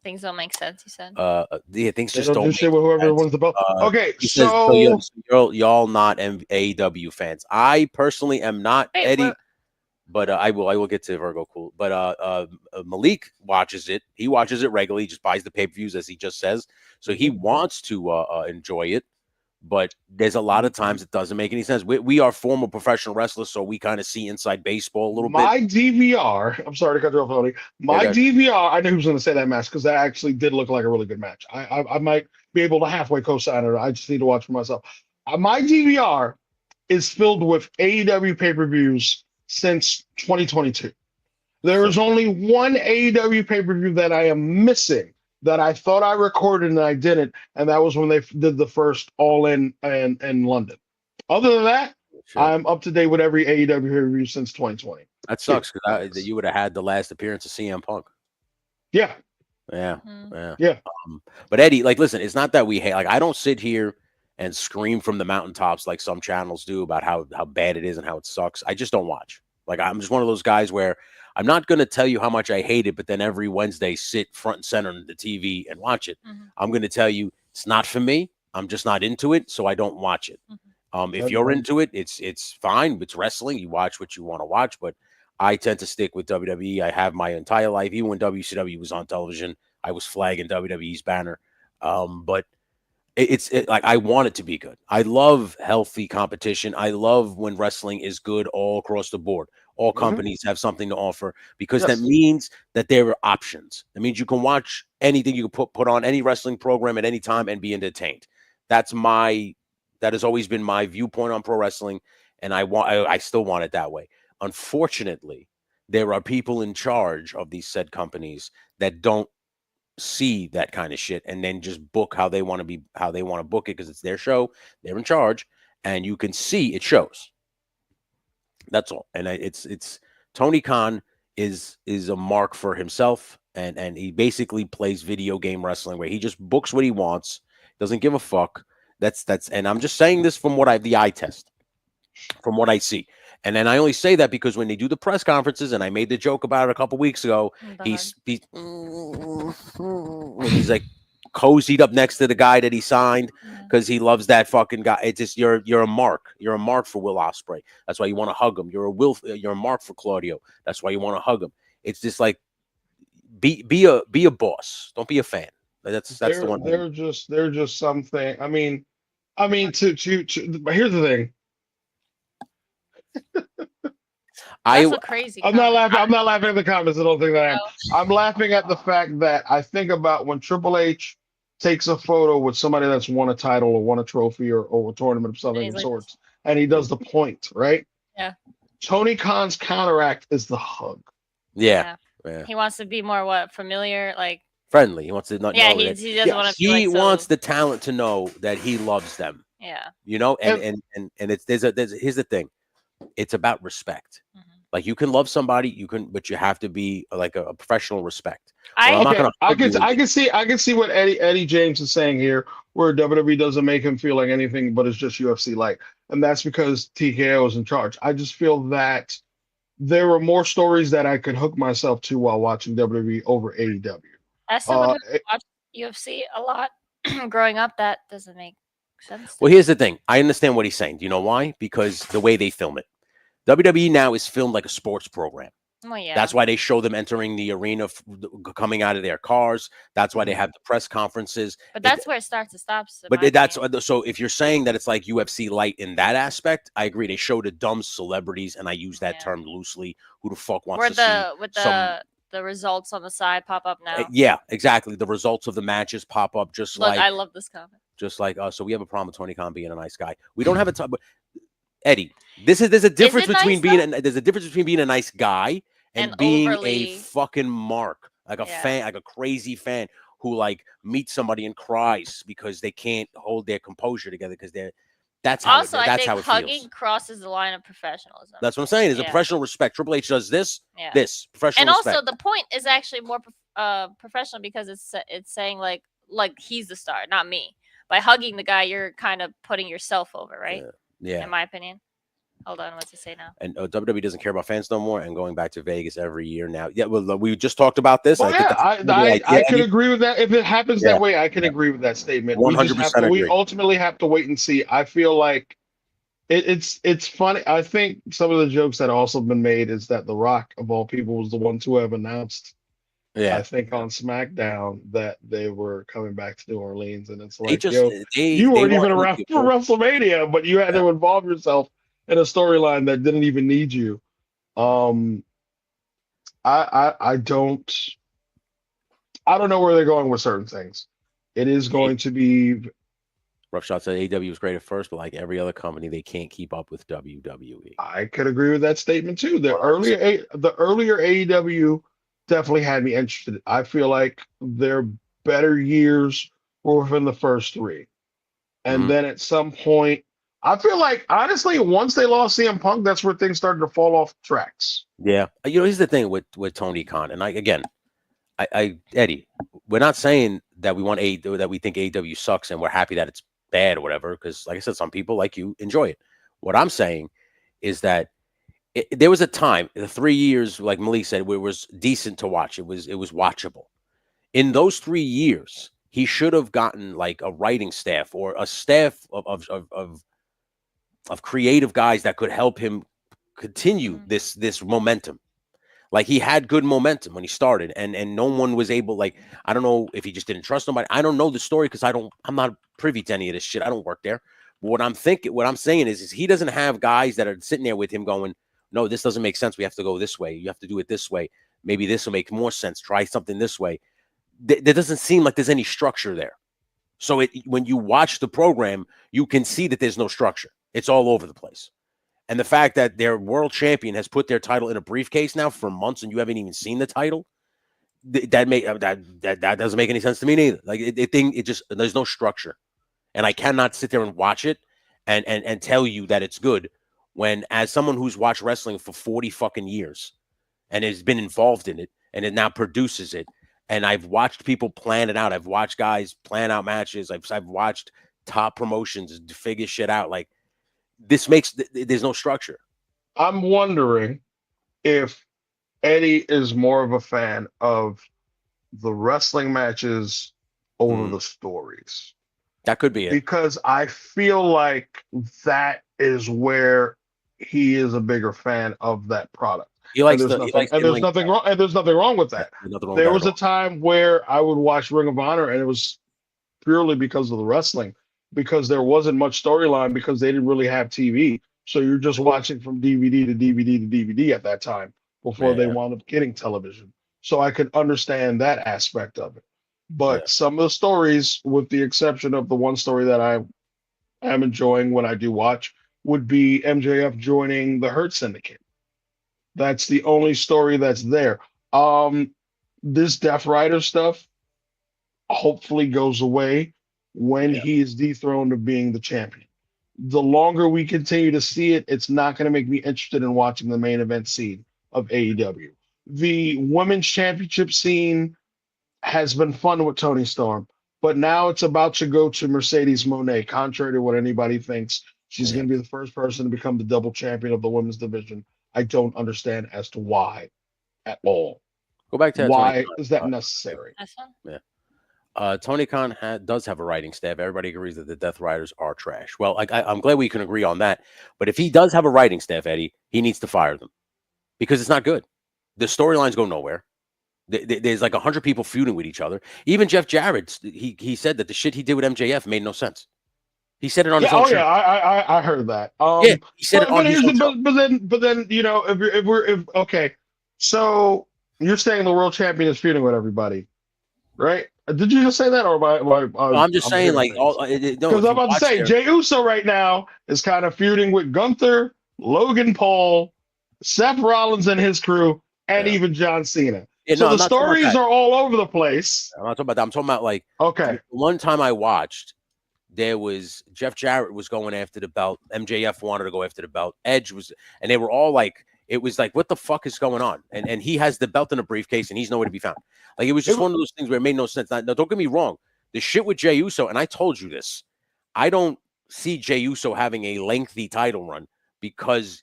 Things don't make sense. You said. Yeah, things They just don't do don't shit make with whoever sense. wins the belt. Okay, He says, y'all not AEW fans. I personally am not, Wait, Eddie. But I will get to Virgo Cool. But Malik watches it. He watches it regularly. He just buys the pay-per-views, as he just says. So he wants to enjoy it. But there's a lot of times it doesn't make any sense. We are former professional wrestlers, so we kind of see inside baseball a little bit. My DVR, I'm sorry to cut you off, Tony. My DVR, I knew he was going to say that match because that actually did look like a really good match. I might be able to halfway co-sign it. I just need to watch for myself. My DVR is filled with AEW pay-per-views since 2022. There is only one AEW pay-per-view that I am missing that I thought I recorded and I didn't, and that was when they did the first All In in London. Other than that, I'm up to date with every AEW pay-per-view since 2020. That sucks because you would have had the last appearance of CM Punk. Yeah. But Eddie, like, listen, it's not that we hate. Like, I don't sit here and scream from the mountaintops like some channels do about how bad it is and how it sucks. I just don't watch. Like, I'm just one of those guys where I'm not going to tell you how much I hate it, but then every Wednesday sit front and center on the TV and watch it. I'm going to tell you it's not for me. I'm just not into it, so I don't watch it. If you're into it, it's fine. It's wrestling. You watch what you want to watch, but I tend to stick with WWE. I have my entire life. Even when WCW was on television, I was flagging WWE's banner. But it's like I want it to be good. I love healthy competition. I love when wrestling is good all across the board. All companies have something to offer because that means that there are options. That means you can watch anything. You can put on any wrestling program at any time and be entertained. That has always been my viewpoint on pro wrestling, and I still want it that way. Unfortunately, there are people in charge of these said companies that don't see that kind of shit and then just book how they want to book it because it's their show. They're in charge, and you can see it shows. That's all. And it's Tony Khan is a mark for himself, and he basically plays video game wrestling where he just books what he wants, doesn't give a fuck. That's and I'm just saying this from what the eye test, from what I see. And then I only say that because when they do the press conferences, and I made the joke about it a couple weeks ago, he's like cozied up next to the guy that he signed because he loves that fucking guy. It's just you're a mark. You're a mark for Will Ospreay. That's why you want to hug him. You're a mark for Claudio. That's why you want to hug him. It's just like be a boss. Don't be a fan. That's the one. They're just something. I mean, but here's the thing. That's a crazy I'm not laughing. I'm not laughing at the comments. I don't think that I am. I'm laughing at the fact that I think about when Triple H takes a photo with somebody that's won a title or won a trophy or a tournament of something of sorts, and he does the point, right? Yeah. Tony Khan's counteract is the hug. Yeah. He wants to be more familiar, like friendly. He wants to know. Yeah, he doesn't want to. He wants the talent to know that he loves them. Yeah. You know, and it's here's the thing. It's about respect. Like you can love somebody, but you have to be like a professional respect. I can see what Eddie James is saying here, where WWE doesn't make him feel like anything, but it's just UFC like, and that's because TKO is in charge. I just feel that there were more stories that I could hook myself to while watching WWE over AEW. As someone who watched UFC a lot growing up, that doesn't make sense. Well, here's the thing. I understand what he's saying. Do you know why? Because the way they film it. WWE now is filmed like a sports program. Well, yeah. That's why they show them entering the arena, coming out of their cars. That's why they have the press conferences. But that's where it starts and stops. But that's so. If you're saying that it's like UFC light in that aspect, I agree. They show the dumb celebrities, and I use that term loosely. Who the fuck wants the results on the side pop up now? Yeah, exactly. The results of the matches pop up just like. I love this comment. Just like so we have a problem with Tony Khan being a nice guy. We don't have a time, but Eddie, there's a difference between being a nice guy and being a fucking mark, like a fan, like a crazy fan who like meets somebody and cries because they can't hold their composure together because that's how also that's how it hugging feels. Crosses the line of professionalism. That's what I'm saying. Is a professional respect. Triple H does this, professional and respect. Also the point is actually more professional because it's saying like he's the star, not me. By hugging the guy, you're kind of putting yourself over, right? Yeah. In my opinion. Hold on, what's it say now? And WWE doesn't care about fans no more, and going back to Vegas every year now. Yeah, well, we just talked about this. Well, I can agree with that. If it happens that way, I can agree with that statement. We just have to. agree. We ultimately have to wait and see. I feel like it's funny. I think some of the jokes that also been made is that The Rock, of all people, was the one to have announced. I think on SmackDown that they were coming back to New Orleans, and it's like, you weren't even around for WrestleMania, but you had to involve yourself in a storyline that didn't even need you. I don't know where they're going with certain things. It is going to be Rough Shot said AEW was great at first, but like every other company, they can't keep up with WWE. I could agree with that statement too. The earlier AEW definitely had me interested. I feel like their better years were within the first three. And then at some point, I feel like, honestly, once they lost CM Punk, that's where things started to fall off tracks. Yeah. Here's the thing with Tony Khan. And Eddie, we're not saying that we want that we think AEW sucks and we're happy that it's bad or whatever. Because like I said, some people like you enjoy it. What I'm saying is that there was a time, the 3 years, like Malik said, where it was decent to watch. It was watchable. In those 3 years, he should have gotten like a writing staff or a staff of creative guys that could help him continue this momentum. Like he had good momentum when he started, and no one was able. Like I don't know if he just didn't trust nobody. I don't know the story because I'm not privy to any of this shit. I don't work there. But what I'm saying is he doesn't have guys that are sitting there with him going, no, this doesn't make sense. We have to go this way. You have to do it this way. Maybe this will make more sense. Try something this way. There doesn't seem like there's any structure there. So when you watch the program, you can see that there's no structure. It's all over the place. And the fact that their world champion has put their title in a briefcase now for months and you haven't even seen the title, that doesn't make any sense to me neither. Like there's no structure. And I cannot sit there and watch it and tell you that it's good when, as someone who's watched wrestling for 40 fucking years and has been involved in it and it now produces it, and I've watched people plan it out. I've watched guys plan out matches. I've watched top promotions figure shit out. Like there's no structure. I'm wondering if Eddie is more of a fan of the wrestling matches over the stories. That could be it. Because I feel like that is where he is a bigger fan of that product. There's nothing wrong with that. There was a time where I would watch Ring of Honor, and it was purely because of the wrestling, because there wasn't much storyline because they didn't really have TV. So you're just watching from DVD to DVD to DVD at that time before they wound up getting television. So I could understand that aspect of it. But some of the stories, with the exception of the one story that I am enjoying when I do watch, would be MJF joining the Hurt Syndicate. That's the only story that's there. This Death Rider stuff hopefully goes away when he is dethroned of being the champion. The longer we continue to see it, it's not going to make me interested in watching the main event scene of AEW. The women's championship scene has been fun with Tony Storm, but now it's about to go to Mercedes Moné, contrary to what anybody thinks. She's going to be the first person to become the double champion of the women's division. I don't understand as to why at all. Go back to why is that necessary? Tony Khan does have a writing staff. Everybody agrees that the Death Riders are trash. Well, I'm glad we can agree on that. But if he does have a writing staff, Eddie, he needs to fire them because it's not good. The storylines go nowhere. There's like 100 people feuding with each other. Even Jeff Jarrett, he said that the shit he did with MJF made no sense. He said it on his own show. I heard that. He said it on his own show. But then you know, if okay, so you're saying the world champion is feuding with everybody, right? Did you just say that, or I'm just saying, like, because I'm about to say Jey Uso right now is kind of feuding with Gunther, Logan Paul, Seth Rollins and his crew, and even John Cena. So the stories are all over the place. I'm not talking about that. I'm talking about like one time I watched. There was Jeff Jarrett was going after the belt. MJF wanted to go after the belt. Edge was, and they were all like, it was like, what the fuck is going on? And he has the belt in a briefcase and he's nowhere to be found. Like it was just one of those things where it made no sense. Now, don't get me wrong. The shit with Jey Uso, and I told you this, I don't see Jey Uso having a lengthy title run because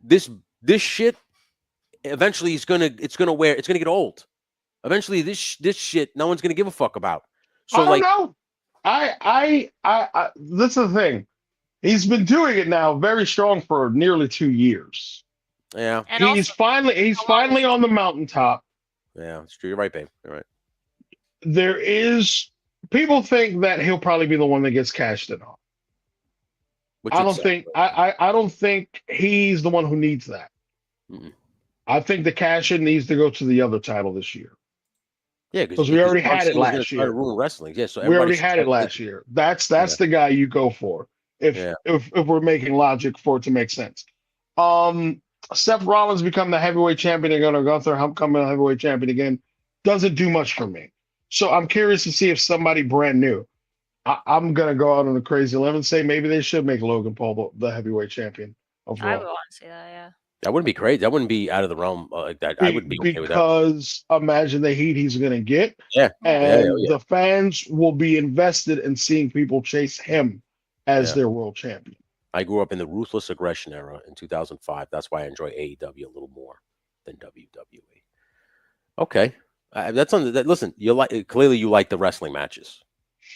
this shit eventually it's gonna get old. Eventually, this shit no one's gonna give a fuck about. So I don't know. I this is the thing. He's been doing it now very strong for nearly 2 years. Yeah. And He's finally on the mountaintop. Yeah, it's true. You're right, babe. You're right. There is people think that he'll probably be the one that gets cashed in on. I don't think he's the one who needs that. Mm-mm. I think the cash in needs to go to the other title this year. Yeah, because we already had it last year. Ruin wrestling. Yeah, so we already had it last year. That's the guy you go for if we're making logic for it to make sense. Seth Rollins become the heavyweight champion. They're gonna go through becoming a heavyweight champion again. Doesn't do much for me. So I'm curious to see if somebody brand new. I'm gonna go out on a crazy limb and say maybe they should make Logan Paul the heavyweight champion of Raw. I would want to see that. Yeah. That wouldn't be crazy. That wouldn't be out of the realm like that. I would be okay with that. Because imagine the heat he's going to get. Yeah. And the fans will be invested in seeing people chase him as their world champion. I grew up in the ruthless aggression era in 2005. That's why I enjoy AEW a little more than WWE. Okay. That's on that. Listen, you like the wrestling matches.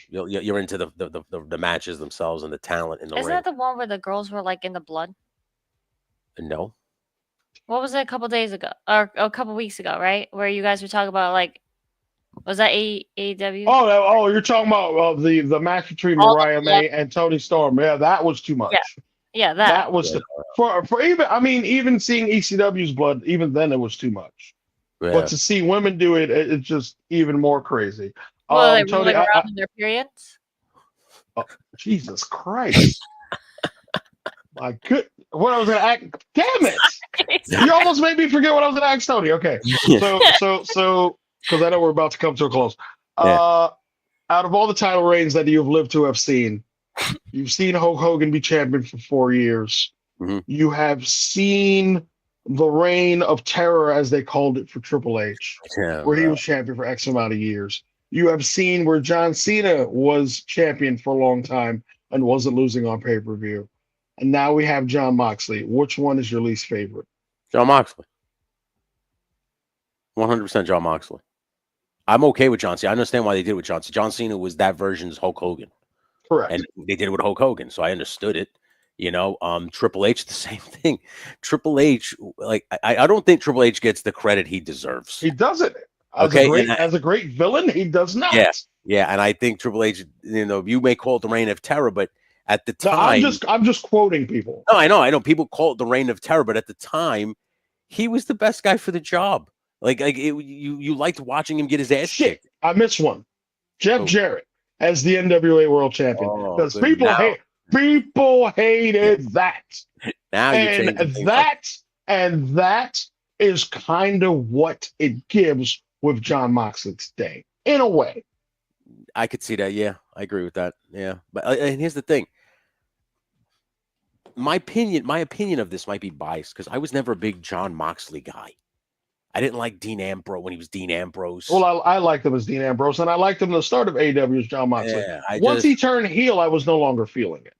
You're into the matches themselves and the talent in the ring. Isn't that the one where the girls were like in the blood? No. What was it a couple days ago or a couple weeks ago, right? Where you guys were talking about like, was that AEW? Oh, you're talking about the match between Mariah May and Toni Storm. Yeah, that was too much. Yeah, that was for even seeing ECW's blood, even then it was too much. Yeah. But to see women do it, it's just even more crazy. Well, they were around in their periods. Oh, Jesus Christ! My good. What I was gonna act? Damn it! You almost made me forget what I was gonna ask Tony. Okay, so because I know we're about to come to a close. Out of all the title reigns that you've lived to have seen, you've seen Hulk Hogan be champion for 4 years. Mm-hmm. You have seen the reign of terror, as they called it, for Triple H, where he was champion for X amount of years. You have seen where John Cena was champion for a long time and wasn't losing on pay-per-view. And now we have Jon Moxley. Which one is your least favorite? Jon Moxley. 100% Jon Moxley. I'm okay with John Cena. I understand why they did it with John Cena. John Cena was that version's Hulk Hogan. Correct. And they did it with Hulk Hogan, so I understood it. Triple H, the same thing. Triple H, I don't think Triple H gets the credit he deserves. He doesn't. As a great villain, he does not. Yeah, and I think Triple H, you may call it the reign of terror, but at the time, I'm just quoting people. No, I know. People call it the reign of terror, but at the time, he was the best guy for the job. You liked watching him get his ass kicked. I missed one. Jeff Jarrett as the NWA World Champion because people hated that. Now that is kind of what it gives with Jon Moxley today, in a way. I could see that. Yeah, I agree with that. Yeah, but and here's the thing. My opinion of this might be biased because I was never a big Jon Moxley guy. I didn't like Dean Ambrose when he was Dean Ambrose. Well, I liked him as Dean Ambrose, and I liked him at the start of AEW as Jon Moxley. Yeah, Once he turned heel, I was no longer feeling it.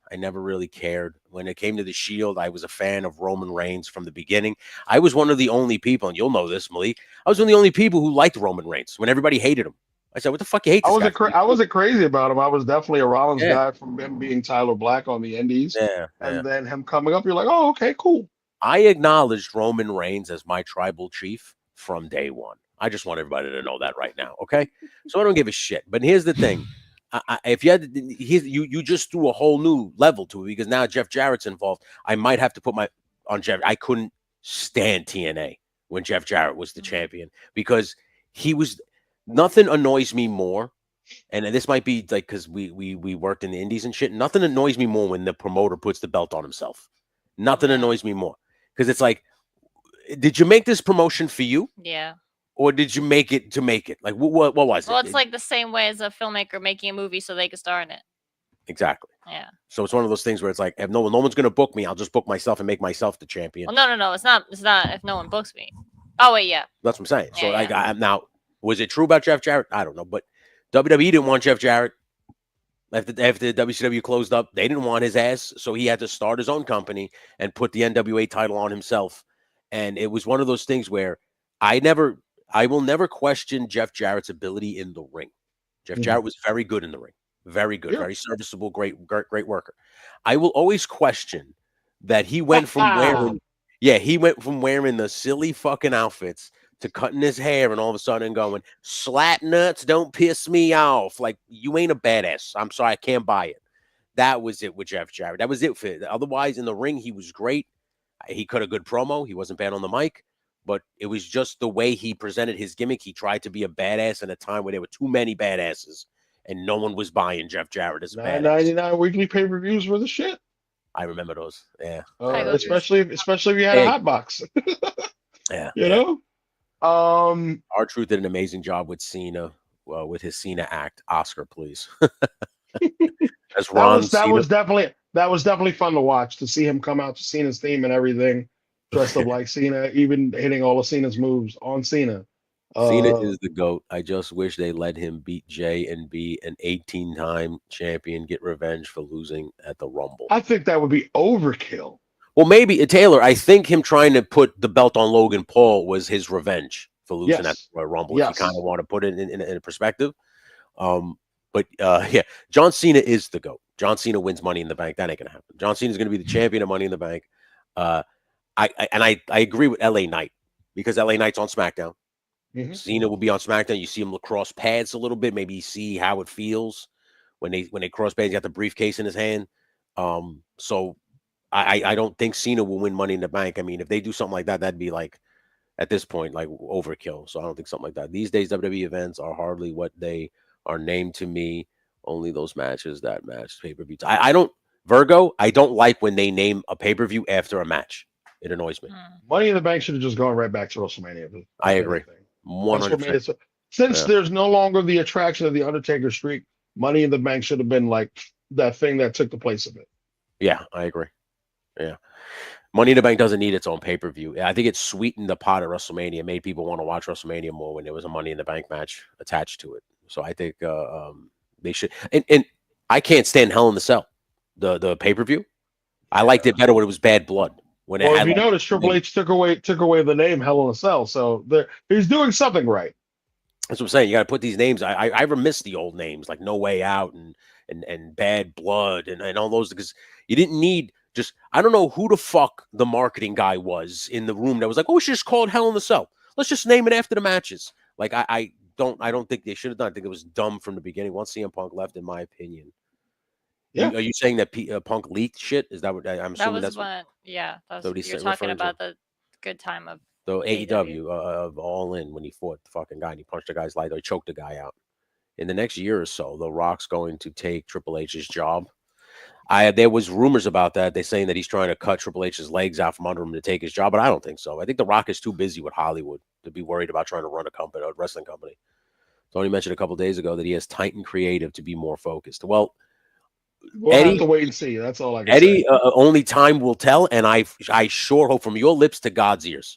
I never really cared. When it came to the Shield, I was a fan of Roman Reigns from the beginning. I was one of the only people, and you'll know this, Malik. I was one of the only people who liked Roman Reigns when everybody hated him. I said, what the fuck you hate this guy? I wasn't crazy about him. I was definitely a Rollins guy from him being Tyler Black on the Indies. And then him coming up, you're like, oh, okay, cool. I acknowledged Roman Reigns as my tribal chief from day one. I just want everybody to know that right now, okay? So I don't give a shit. But here's the thing. If you had you just threw a whole new level to it because now Jeff Jarrett's involved. I might have to put on Jeff. I couldn't stand TNA when Jeff Jarrett was the champion because he was. Nothing annoys me more, and this might be like because we worked in the indies and shit. Nothing annoys me more when the promoter puts the belt on himself. Nothing annoys me more because it's like, did you make this promotion for you? Yeah. Or did you make it to make it? Like, what was it? Well, it's like the same way as a filmmaker making a movie so they can star in it. Exactly. Yeah. So it's one of those things where it's like, if no one's going to book me, I'll just book myself and make myself the champion. Well, no. It's not if no one books me. Oh, wait, yeah. That's what I'm saying. So now, was it true about Jeff Jarrett? I don't know. But WWE didn't want Jeff Jarrett. After WCW closed up, they didn't want his ass, so he had to start his own company and put the NWA title on himself. And it was one of those things where I will never question Jeff Jarrett's ability in the ring. Jeff Jarrett was very good in the ring. Very good, very serviceable, great worker. I will always question that he went from wearing the silly fucking outfits to cutting his hair and all of a sudden going, slap nuts, don't piss me off. Like, you ain't a badass. I'm sorry, I can't buy it. That was it with Jeff Jarrett. That was it for it. Otherwise, in the ring, he was great. He cut a good promo. He wasn't bad on the mic. But it was just the way he presented his gimmick. He tried to be a badass in a time where there were too many badasses, and no one was buying Jeff Jarrett as a badass. $9.99 weekly pay-per-views were the shit. I remember those. Yeah. Especially if you had a hot box. Yeah. You know? R-Truth did an amazing job with Cena, with his Cena act. Oscar, please. That's Ron that was definitely fun to watch, to see him come out to Cena's theme and everything, dressed up like Cena, even hitting all of Cena's moves on Cena. Cena is the GOAT. I just wish they let him beat Jay and be an 18-time champion, get revenge for losing at the Rumble. I think that would be overkill. Well, maybe Taylor, I think him trying to put the belt on Logan Paul was his revenge for losing at the Rumble. If you kind of want to put it in perspective. But John Cena is the GOAT. John Cena wins Money in the Bank. That ain't gonna happen. John Cena is gonna be the champion of Money in the Bank. I agree with LA Knight, because LA Knight's on SmackDown. Cena will be on SmackDown. You see him cross pads a little bit. Maybe you see how it feels when they cross pads. He's got the briefcase in his hand. So I don't think Cena will win Money in the Bank. I mean, if they do something like that, that'd be like, at this point, like overkill. So I don't think something like that. These days, WWE events are hardly what they are named to me. Only those matches that match pay-per-view. I don't like when they name a pay-per-view after a match. It annoys me. Money in the Bank should have just gone right back to WrestleMania. I agree. 100%. Since there's no longer the attraction of the Undertaker streak, Money in the Bank should have been like that thing that took the place of it. Yeah, I agree. Yeah. Money in the Bank doesn't need its own pay-per-view. I think it sweetened the pot at WrestleMania, made people want to watch WrestleMania more when there was a Money in the Bank match attached to it. So I think they should. And I can't stand Hell in the Cell, the pay-per-view. I liked it better when it was Bad Blood. If you notice, Triple H took away the name Hell in a Cell, so he's doing something right. That's what I'm saying. You got to put these names. I remiss the old names like No Way Out and Bad Blood and all those, because you didn't need just. I don't know who the fuck the marketing guy was in the room that was like, oh, we should just call it Hell in the Cell. Let's just name it after the matches. Like I don't think they should have done. I think it was dumb from the beginning. Once CM Punk left, in my opinion. Yeah. Are you saying that Punk leaked shit? Is that what I'm assuming? That's what you're talking about the good time of the AEW of All In, when he fought the fucking guy and he punched the guy's light, or he choked the guy out. In the next year or so, The Rock's going to take Triple H's job. There was rumors about that. They're saying that he's trying to cut Triple H's legs out from under him to take his job, but I don't think so. I think The Rock is too busy with Hollywood to be worried about trying to run a wrestling company. Tony mentioned a couple of days ago that he has tightened creative to be more focused. Well, we'll have to wait and see. That's all I can say. Only time will tell, and I sure hope from your lips to God's ears.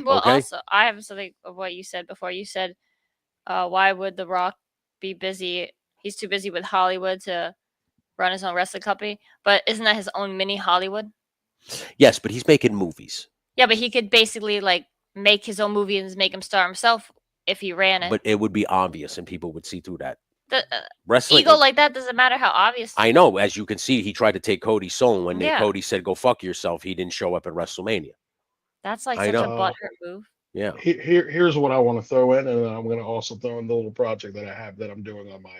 Well, also, I have something of what you said before. You said, why would The Rock be busy? He's too busy with Hollywood to run his own wrestling company. But isn't that his own mini Hollywood? Yes, but he's making movies. Yeah, but he could basically like make his own movie and make him star himself if he ran it. But it would be obvious, and people would see through that. The wrestling ego like that doesn't matter how obvious. I know, as you can see, he tried to take Cody's soul. When Cody said "Go fuck yourself," he didn't show up at WrestleMania. That's like such a butthurt move. Yeah. Here's what I want to throw in, and then I'm going to also throw in the little project that I have that I'm doing on my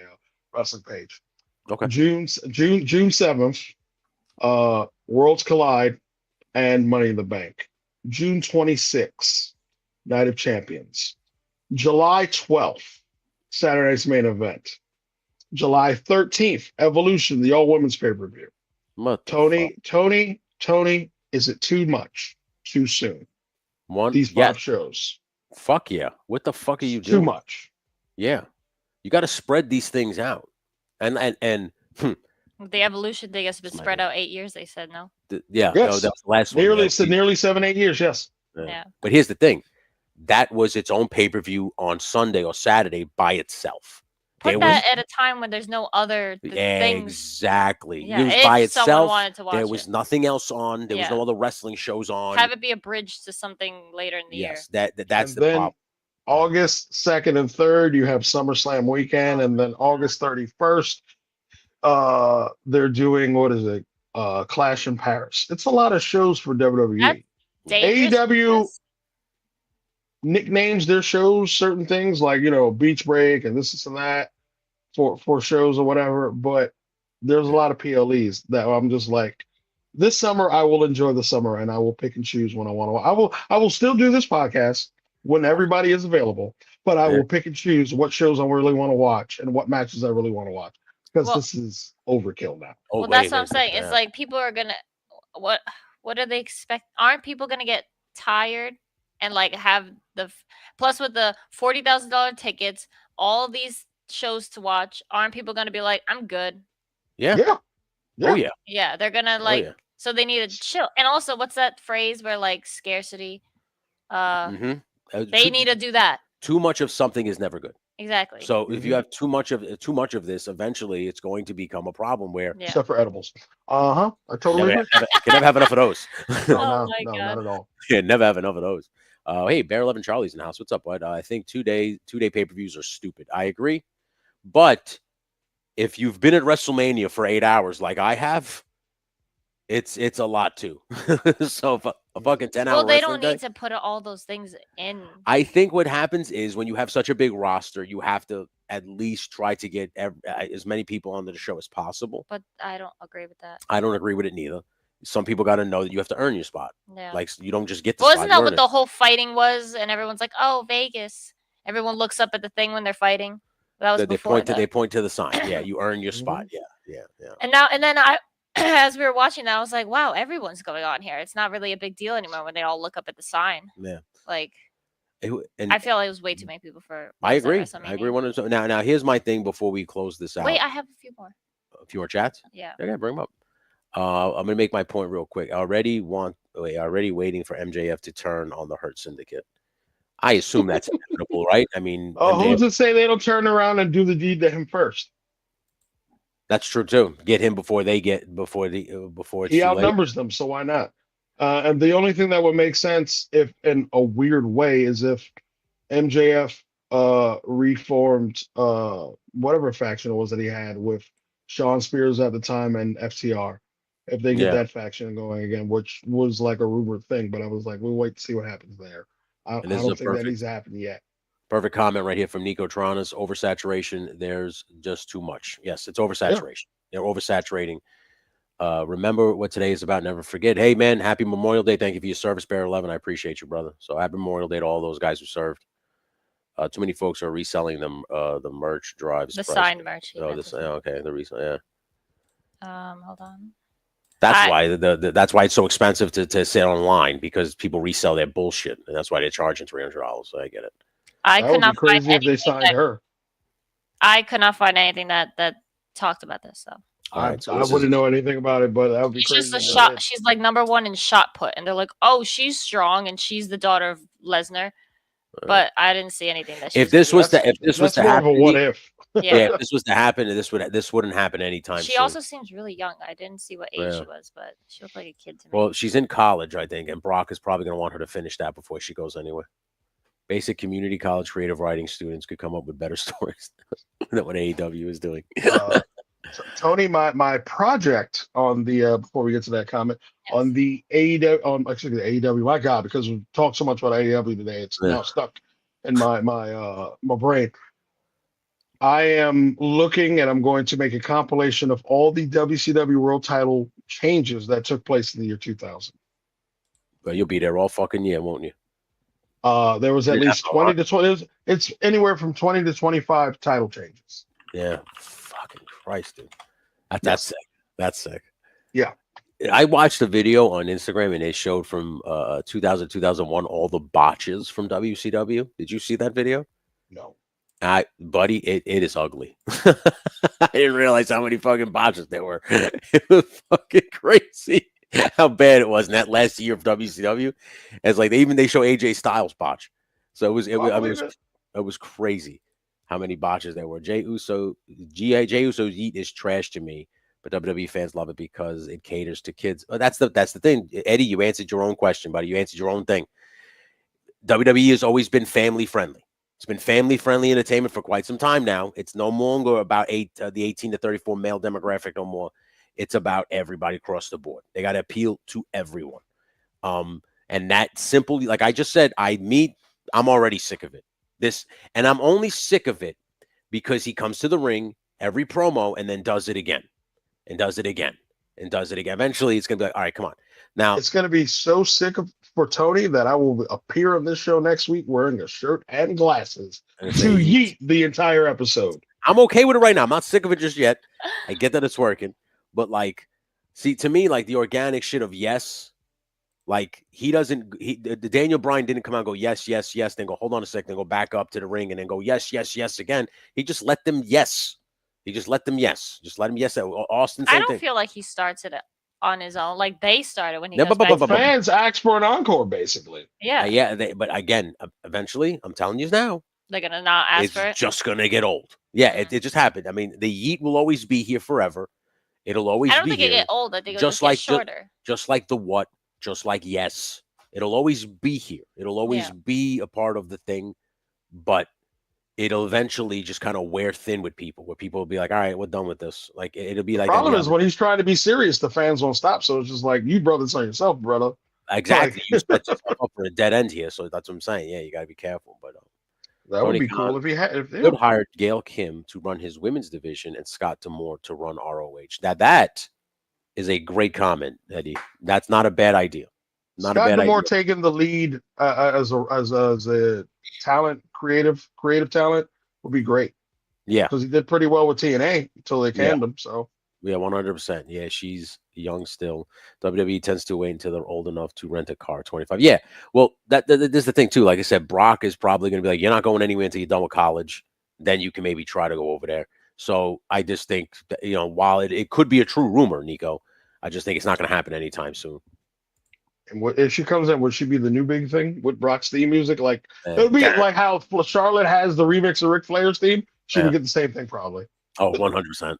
wrestling page. Okay. June 7th, Worlds Collide and Money in the Bank. June 26th, Night of Champions. July 12th. Saturday's main event. July 13th, Evolution, the all-women's pay-per-view. Tony, is it too much? Too soon? These 5 shows. Fuck yeah. What the fuck are you doing? Too much. Yeah. You got to spread these things out. And the Evolution thing has been spread out 8 years, they said, no? Yes. No, that was the last one. Nearly 7-8 years, yes. Yeah. But here's the thing. That was its own pay-per-view on Sunday or Saturday by itself. put that at a time when there's no other things. Exactly. Yeah, It was if by someone itself. wanted to watch There was it. nothing else on. There was Yeah. no other wrestling shows on. Have it be a bridge to something later in the year. Yes, that's And the then problem. August 2nd and 3rd, you have SummerSlam weekend, and then August 31st, they're doing what is it? Clash in Paris. It's a lot of shows for WWE. Dangerous AEW because- nicknames their shows certain things like Beach Break and this and that for shows or whatever, but there's a lot of PLEs that I'm just like, this summer I will enjoy the summer and I will pick and choose when I want to. I will still do this podcast when everybody is available, but I will pick and choose what shows I really want to watch and what matches I really want to watch, because this is overkill now. Well, that's what I'm saying. It's like people are gonna what do they expect? Aren't people gonna get tired and like have plus with the $40,000 tickets, all these shows to watch? Aren't people gonna be like, I'm good? Yeah. Oh yeah. Yeah, they're gonna like. So they need to chill. And also, what's that phrase where like scarcity? They need to do that. Too much of something is never good. Exactly. So if you have too much of this, eventually it's going to become a problem where except for edibles. I totally agree. Can never have enough of those. No, not at all. Yeah, never have enough of those. Hey, Bear 11 Charlie's in the house. What's up, bud? I think two-day pay-per-views are stupid. I agree. But if you've been at WrestleMania for 8 hours like I have, it's a lot too. So a fucking 10-hour. Well, they don't need to put all those things in. I think what happens is when you have such a big roster, you have to at least try to get as many people onto the show as possible. But I don't agree with that. I don't agree with it neither. Some people got to know that you have to earn your spot. Yeah. Like you don't just get the spot. Well, isn't that what the whole fighting was? And everyone's like, "Oh, Vegas." Everyone looks up at the thing when they're fighting. That was before that. They point to the sign. Yeah, you earn your spot. Yeah. And then as we were watching that, I was like, wow, everyone's going on here. It's not really a big deal anymore when they all look up at the sign. Yeah. Like, I feel like it was way too many people for. I agree. Now, here's my thing before we close this out. Wait, I have a few more. A few more chats? Yeah. Okay, bring them up. I'm going to make my point real quick. Already waiting for MJF to turn on the Hurt Syndicate. I assume that's inevitable, right? I mean, who's to say they don't turn around and do the deed to him first? That's true too. Get him before it's he outnumbers them, so why not? And the only thing that would make sense, if in a weird way, is if MJF reformed whatever faction it was that he had with Shawn Spears at the time and FTR. If they get that faction going again, which was like a rumored thing, but I was like, we'll wait to see what happens there. I don't think that needs to happen yet. Perfect comment right here from Nico Tronas. Oversaturation. There's just too much. Yes, it's oversaturation. They're oversaturating. Remember what today is about. Never forget. Hey, man, happy Memorial Day. Thank you for your service, Bear 11. I appreciate you, brother. So happy Memorial Day to all those guys who served. Too many folks are reselling them. The merch drives. The signed merch. Okay. The resale. Hold on. That's why that's why it's so expensive to sell online, because people resell their bullshit, and that's why they're charging $300. So I get it. I could not find crazy if they signed her. I could not find anything that talked about this. So all right, so I wouldn't know anything about it, but that would be crazy. Just a shot. She's like #1 in shot put, and they're like, "Oh, she's strong, and she's the daughter of Lesnar." But I didn't see anything that. If this was to happen, what if? Yeah, if this was to happen, this wouldn't happen anytime soon. She also seems really young. I didn't see what age she was, but she looked like a kid to me. Well, she's in college, I think, and Brock is probably going to want her to finish that before she goes anywhere. Basic community college creative writing students could come up with better stories than what AEW is doing. So, Tony, my project on the before we get to that comment on the AEW, actually the AEW, my God, because we've talked so much about AEW today, it's now stuck in my brain. I am looking, and I'm going to make a compilation of all the WCW World Title changes that took place in the year 2000. Well, you'll be there all fucking year, won't you? There was at least 20 to 20. It's anywhere from 20 to 25 title changes. Yeah, fucking Christ, dude. That's sick. That's sick. Yeah. I watched a video on Instagram, and it showed from 2000, 2001 all the botches from WCW. Did you see that video? No. Buddy, it is ugly. I didn't realize how many fucking botches there were. It was fucking crazy how bad it was in that last year of WCW. It's like they show AJ Styles botch. So it was crazy. how many botches there were. Jey Uso's Yeet is trash to me, but WWE fans love it because it caters to kids. That's the thing. Eddie, you answered your own question, buddy. You answered your own thing. WWE has always been family friendly. It's been family friendly entertainment for quite some time now. It's no longer about the 18 to 34 male demographic no more. It's about everybody across the board. They got to appeal to everyone. And that simply, like I just said, I'm already sick of it. And I'm only sick of it because he comes to the ring every promo and then does it again and does it again and does it again. Eventually, it's going to be like, all right, come on. Now, it's going to be so sick for Tony that I will appear on this show next week wearing a shirt and glasses to yeet the entire episode. I'm okay with it right now. I'm not sick of it just yet. I get that it's working. But, like, see, to me, like, the organic shit of yes, like, the Daniel Bryan didn't come out and go, yes, yes, yes, then go, hold on a second, then go back up to the ring and then go, yes, yes, yes again. He just let them yes. Just let them yes. Austin, same I don't thing. feel like he starts it on his own. Like, they started when he fans asked for an encore, basically. Yeah. But again, eventually, I'm telling you now, they're going to not ask for it. It's just going to get old. Yeah, it just happened. I mean, the yeet will always be here forever. It'll always be here. I don't think it get old. I think it'll just get shorter. Just like the what, just like yes. It'll always be here. It'll always be a part of the thing, but it'll eventually just kind of wear thin with people, where people will be like, all right, we're done with this. Like, it'll be like... The problem is when he's trying to be serious, the fans won't stop. So it's just like, you brought this on yourself, brother. Exactly. You set yourself up for a dead end here. So that's what I'm saying. Yeah, you got to be careful. But that would be cool if he had... Could hire Gail Kim to run his women's division and Scott D'Amore to run ROH. Now, that is a great comment, Eddie. That's not a bad idea. Not Scott a bad D'Amore idea. taking the lead as a talent, creative talent would be great. Yeah, because he did pretty well with TNA until they canned him. So 100%. Yeah, she's young still. WWE tends to wait until they're old enough to rent a car. 25. Yeah, well, that is the thing too. Like I said, Brock is probably going to be like, you're not going anywhere until you're done with college. Then you can maybe try to go over there. So I just think that, while it could be a true rumor, Nico, I just think it's not going to happen anytime soon. And if she comes in, would she be the new big thing with Brock's theme music? Like it would be like how Charlotte has the remix of Ric Flair's theme. She would get the same thing probably. Oh, 100%.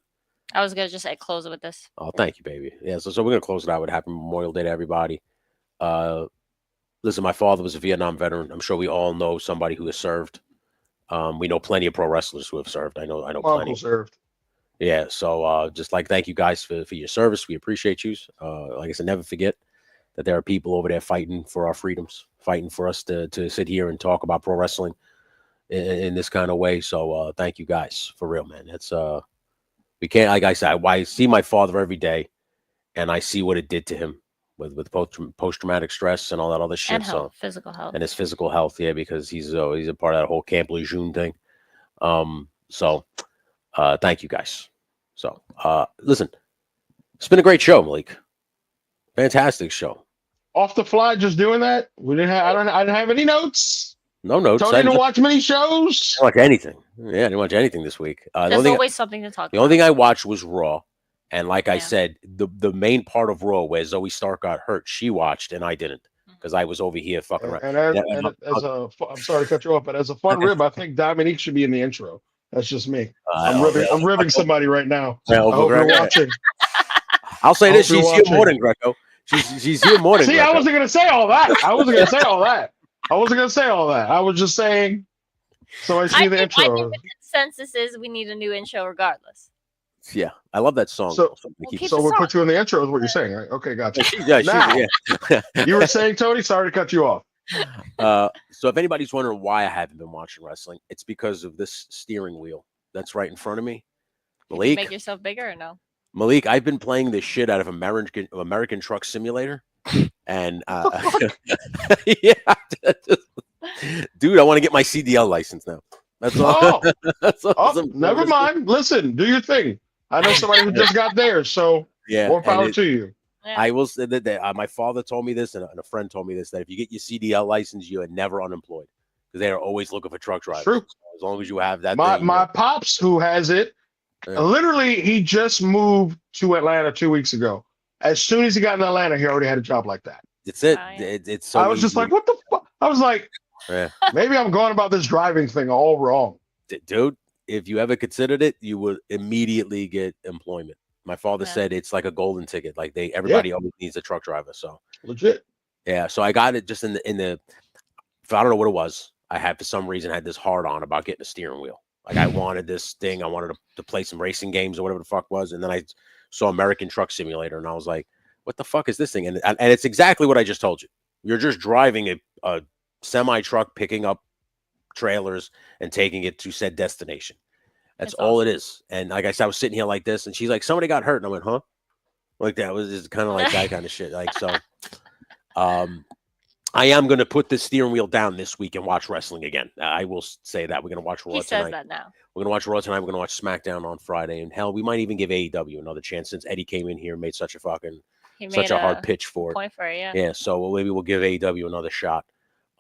I was gonna just close it with this. Oh, thank you, baby. Yeah, so we're gonna close it out with Happy Memorial Day to everybody. Listen, my father was a Vietnam veteran. I'm sure we all know somebody who has served. We know plenty of pro wrestlers who have served. I know plenty. Served. Yeah, so just like thank you guys for your service. We appreciate you. Like I said, never forget that there are people over there fighting for our freedoms, fighting for us to sit here and talk about pro wrestling in this kind of way. So thank you guys for real, man. It's we can't, like I said, I see my father every day and I see what it did to him with post-traumatic stress and all that other shit. And health, physical health. And his physical health, yeah, because he's a part of that whole Camp Lejeune thing. So thank you guys. So listen, it's been a great show, Malik. Fantastic show. Off the fly, just doing that. We didn't have. I didn't have any notes. No notes. Tony didn't watch many shows. I didn't watch anything. Yeah, I didn't watch anything this week. There's always something to talk about. The only thing I watched was Raw. And like I said, the main part of Raw where Zoe Stark got hurt, she watched and I didn't because I was over here fucking around. I'm sorry to cut you off, but as a fun rib, I think Dominique should be in the intro. That's just me. I'm ribbing somebody right now. I hope you're watching. I'll say this: she's here more than Greco. She's here more than. See, Greco. I wasn't gonna say all that. I wasn't gonna say all that. I was just saying. So I see the intro. I think the consensus is we need a new intro regardless. Yeah, I love that song. So we'll put you in the intro, is what you're saying, right? Okay, gotcha. You were saying, Tony. Sorry to cut you off. So if anybody's wondering why I haven't been watching wrestling, it's because of this steering wheel that's right in front of me. Malik, make yourself bigger or no? Malik, I've been playing this shit out of American Truck Simulator, and yeah, dude, I want to get my CDL license now. That's all. That's awesome. Never mind. Listen, do your thing. I know somebody who just got there, so more power to you. Yeah. I will say that my father told me this, and a friend told me this, that if you get your CDL license, you are never unemployed because they are always looking for truck drivers. True. So as long as you have that. My pops, who has it, literally, he just moved to Atlanta 2 weeks ago. As soon as he got in Atlanta, he already had a job like that. It's it. It's so. I was just like, what the fuck? I was like, maybe I'm going about this driving thing all wrong. dude, if you ever considered it, you would immediately get employment. My father said it's like a golden ticket. Like everybody always needs a truck driver. So legit. Yeah. So I got it just in the. I don't know what it was. I had for some reason had this hard on about getting a steering wheel. Like I wanted this thing. I wanted to play some racing games or whatever the fuck was. And then I saw American Truck Simulator, and I was like, "What the fuck is this thing?" And it's exactly what I just told you. You're just driving a semi truck, picking up trailers and taking it to said destination. That's all it is. And like I said, I was sitting here like this, and she's like, "Somebody got hurt," and I went, "Huh?" Like that was kind of like that kind of shit. Like so. I am going to put the steering wheel down this week and watch wrestling again. I will say that we're going to watch Raw tonight. He says that now. We're going to watch Raw tonight. We're going to watch SmackDown on Friday. And hell, we might even give AEW another chance since Eddie came in here and made such a hard pitch for it. Point for it, yeah. So maybe we'll give AEW another shot.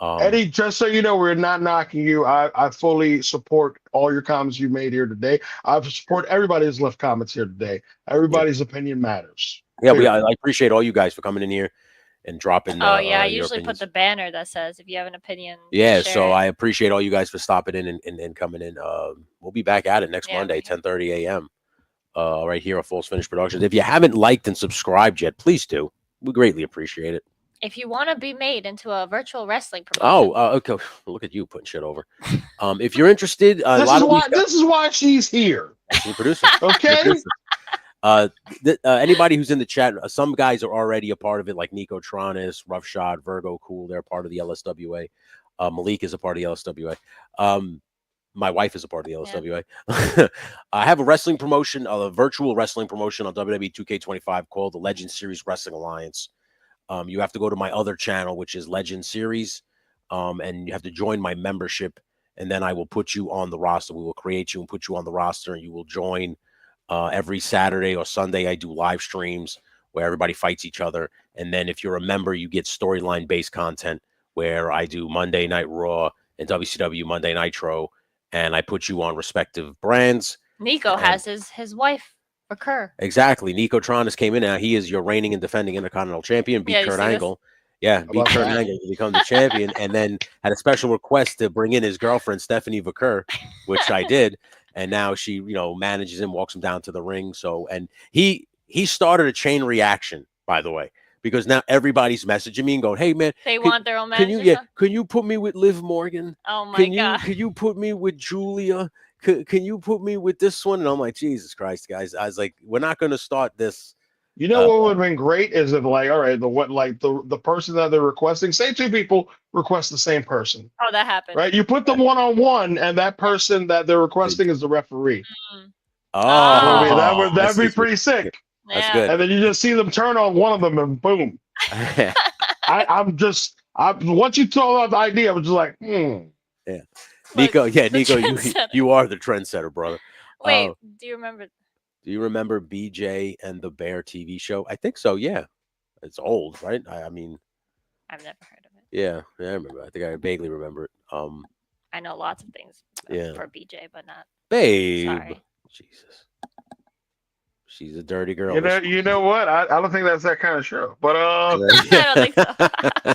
Eddie, just so you know, we're not knocking you. I fully support all your comments you made here today. I support everybody who's left comments here today. Everybody's opinion matters. Yeah, I appreciate all you guys for coming in here and dropping. I usually put the banner that says if you have an opinion. Yeah, so I appreciate all you guys for stopping in and coming in. We'll be back at it next Monday, 10:30 a.m. Right here at False Finish Productions. If you haven't liked and subscribed yet, please do. We greatly appreciate it. If you want to be made into a virtual wrestling promotion. Okay. Look at you putting shit over. If you're interested, this is why she's here. Producer. Okay. Anybody who's in the chat, some guys are already a part of it, like Nico Tronis, Roughshod, Virgo Cool. They're part of the LSWA. Malik is a part of the LSWA. My wife is a part of the LSWA. Yeah. I have a wrestling promotion, a virtual wrestling promotion on WWE 2K25 called the Legend Series Wrestling Alliance. You have to go to my other channel, which is Legend Series, and you have to join my membership, and then I will put you on the roster. We will create you and put you on the roster, and you will join. Every Saturday or Sunday, I do live streams where everybody fights each other. And then if you're a member, you get storyline-based content where I do Monday Night Raw and WCW Monday Nitro, and I put you on respective brands. Nico has his wife, Recur. Exactly. Nico Tronis came in. Now he is your reigning and defending Intercontinental Champion. Beat Kurt Angle. Yeah, beat Kurt Angle to become the champion. And then had a special request to bring in his girlfriend, Stephanie Vicker, which I did. And now she, manages him, walks him down to the ring. So, and he started a chain reaction, by the way, because now everybody's messaging me and going, "Hey man, they want their own manager. Can you put me with Liv Morgan? Oh my God. Can you put me with Julia? Can you put me with this one?" And I'm like, Jesus Christ, guys. I was like, we're not going to start this. You know what would have been great is if, like, all right, the person that they're requesting, say two people request the same person. Oh, that happened. Right? You put them one-on-one, and that person that they're requesting is the referee. Mm. I mean, that'd be pretty sick. That's good. And then you just see them turn on one of them, and boom. Once you told out the idea, I was just like, Yeah. Nico, you are the trendsetter, brother. Wait, do you remember? Do you remember BJ and the Bear TV show? I think so. Yeah, it's old, right? I mean, I've never heard of it. Yeah, I remember. I think I vaguely remember it. I know lots of things for BJ, but not Babe. Sorry. Jesus, she's a dirty girl. You know what? I don't think that's that kind of show. But I don't think so.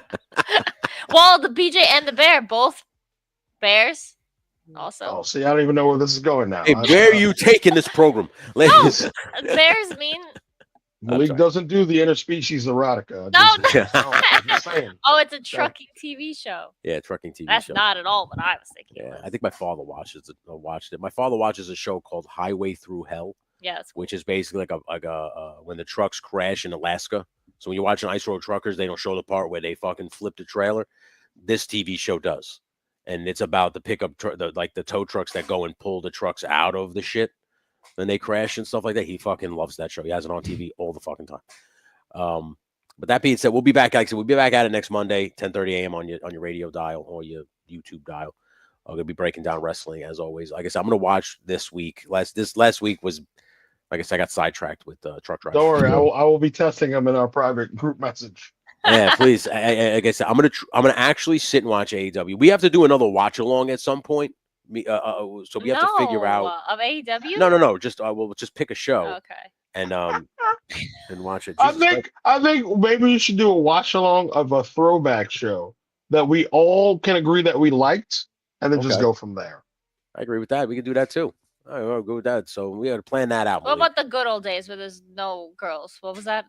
Well, the BJ and the Bear, both bears. Also, oh, see, I don't even know where this is going now. Hey, where are you taking this program? Ladies? No, bears mean Malik doesn't do the interspecies erotica. I'm just saying. Oh, it's a trucking TV show. Yeah, trucking TV That's show. not at all what I was thinking. Yeah, I think my father watched it. My father watches a show called Highway Through Hell. Yeah, that's cool. Which is basically like a when the trucks crash in Alaska. So when you're watching Ice Road Truckers, they don't show the part where they fucking flip the trailer. This TV show does. And it's about the pickup, the tow trucks that go and pull the trucks out of the shit when they crash and stuff like that. He fucking loves that show. He has it on TV all the fucking time. But that being said, we'll be back. Like I said, we'll be back at it next Monday, 10:30 a.m. on your radio dial or your YouTube dial. I'm gonna be breaking down wrestling as always. Like I said, I'm gonna watch this week. Last week was, like I said, I got sidetracked with truck drivers. Don't worry, I will be testing them in our private group message. Yeah, please. Like I said, I'm gonna actually sit and watch AEW. We have to do another watch along at some point. So we have to figure out of AEW. No. Just we'll just pick a show. Okay. And and watch it. I think maybe we should do a watch along of a throwback show that we all can agree that we liked, and then just go from there. I agree with that. We could do that too. All right, we'll go with that. So we got to plan that out. What Malik. about the good old days where there's no girls? What was that?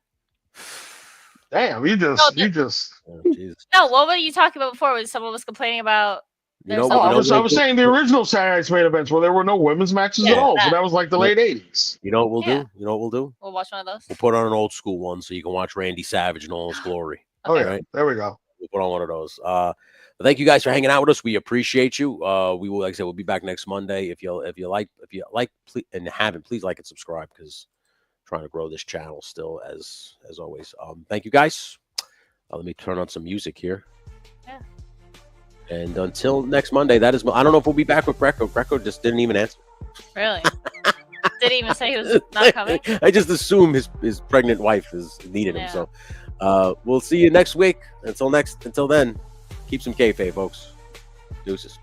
Damn, you No, just. Oh, Jesus. No, what were you talking about before? When someone was complaining about? You know, There's Oh, some- I was what saying the original Saturday Night's main events where there were no women's matches at Yeah, all. So that. that was like the late 80s. You know what we'll Yeah. do? You know what we'll do? We'll watch one of those. We'll put on an old school one so you can watch Randy Savage in all his glory. Oh yeah, Right. there we go. We'll put on one of those. But thank you guys for hanging out with us. We appreciate you. We will, like I said, we'll be back next Monday. If you like, please, and haven't, please like and subscribe because trying to grow this channel still as always. Thank you guys. Let me turn on some music here. Yeah. And until next Monday, that is. I don't know if we'll be back with Greco. Greco just didn't even answer. Really? Didn't even say he was not coming. I just assume his pregnant wife is needed him. Yeah. So we'll see you next week. Until then, keep some kayfabe, folks. Deuces.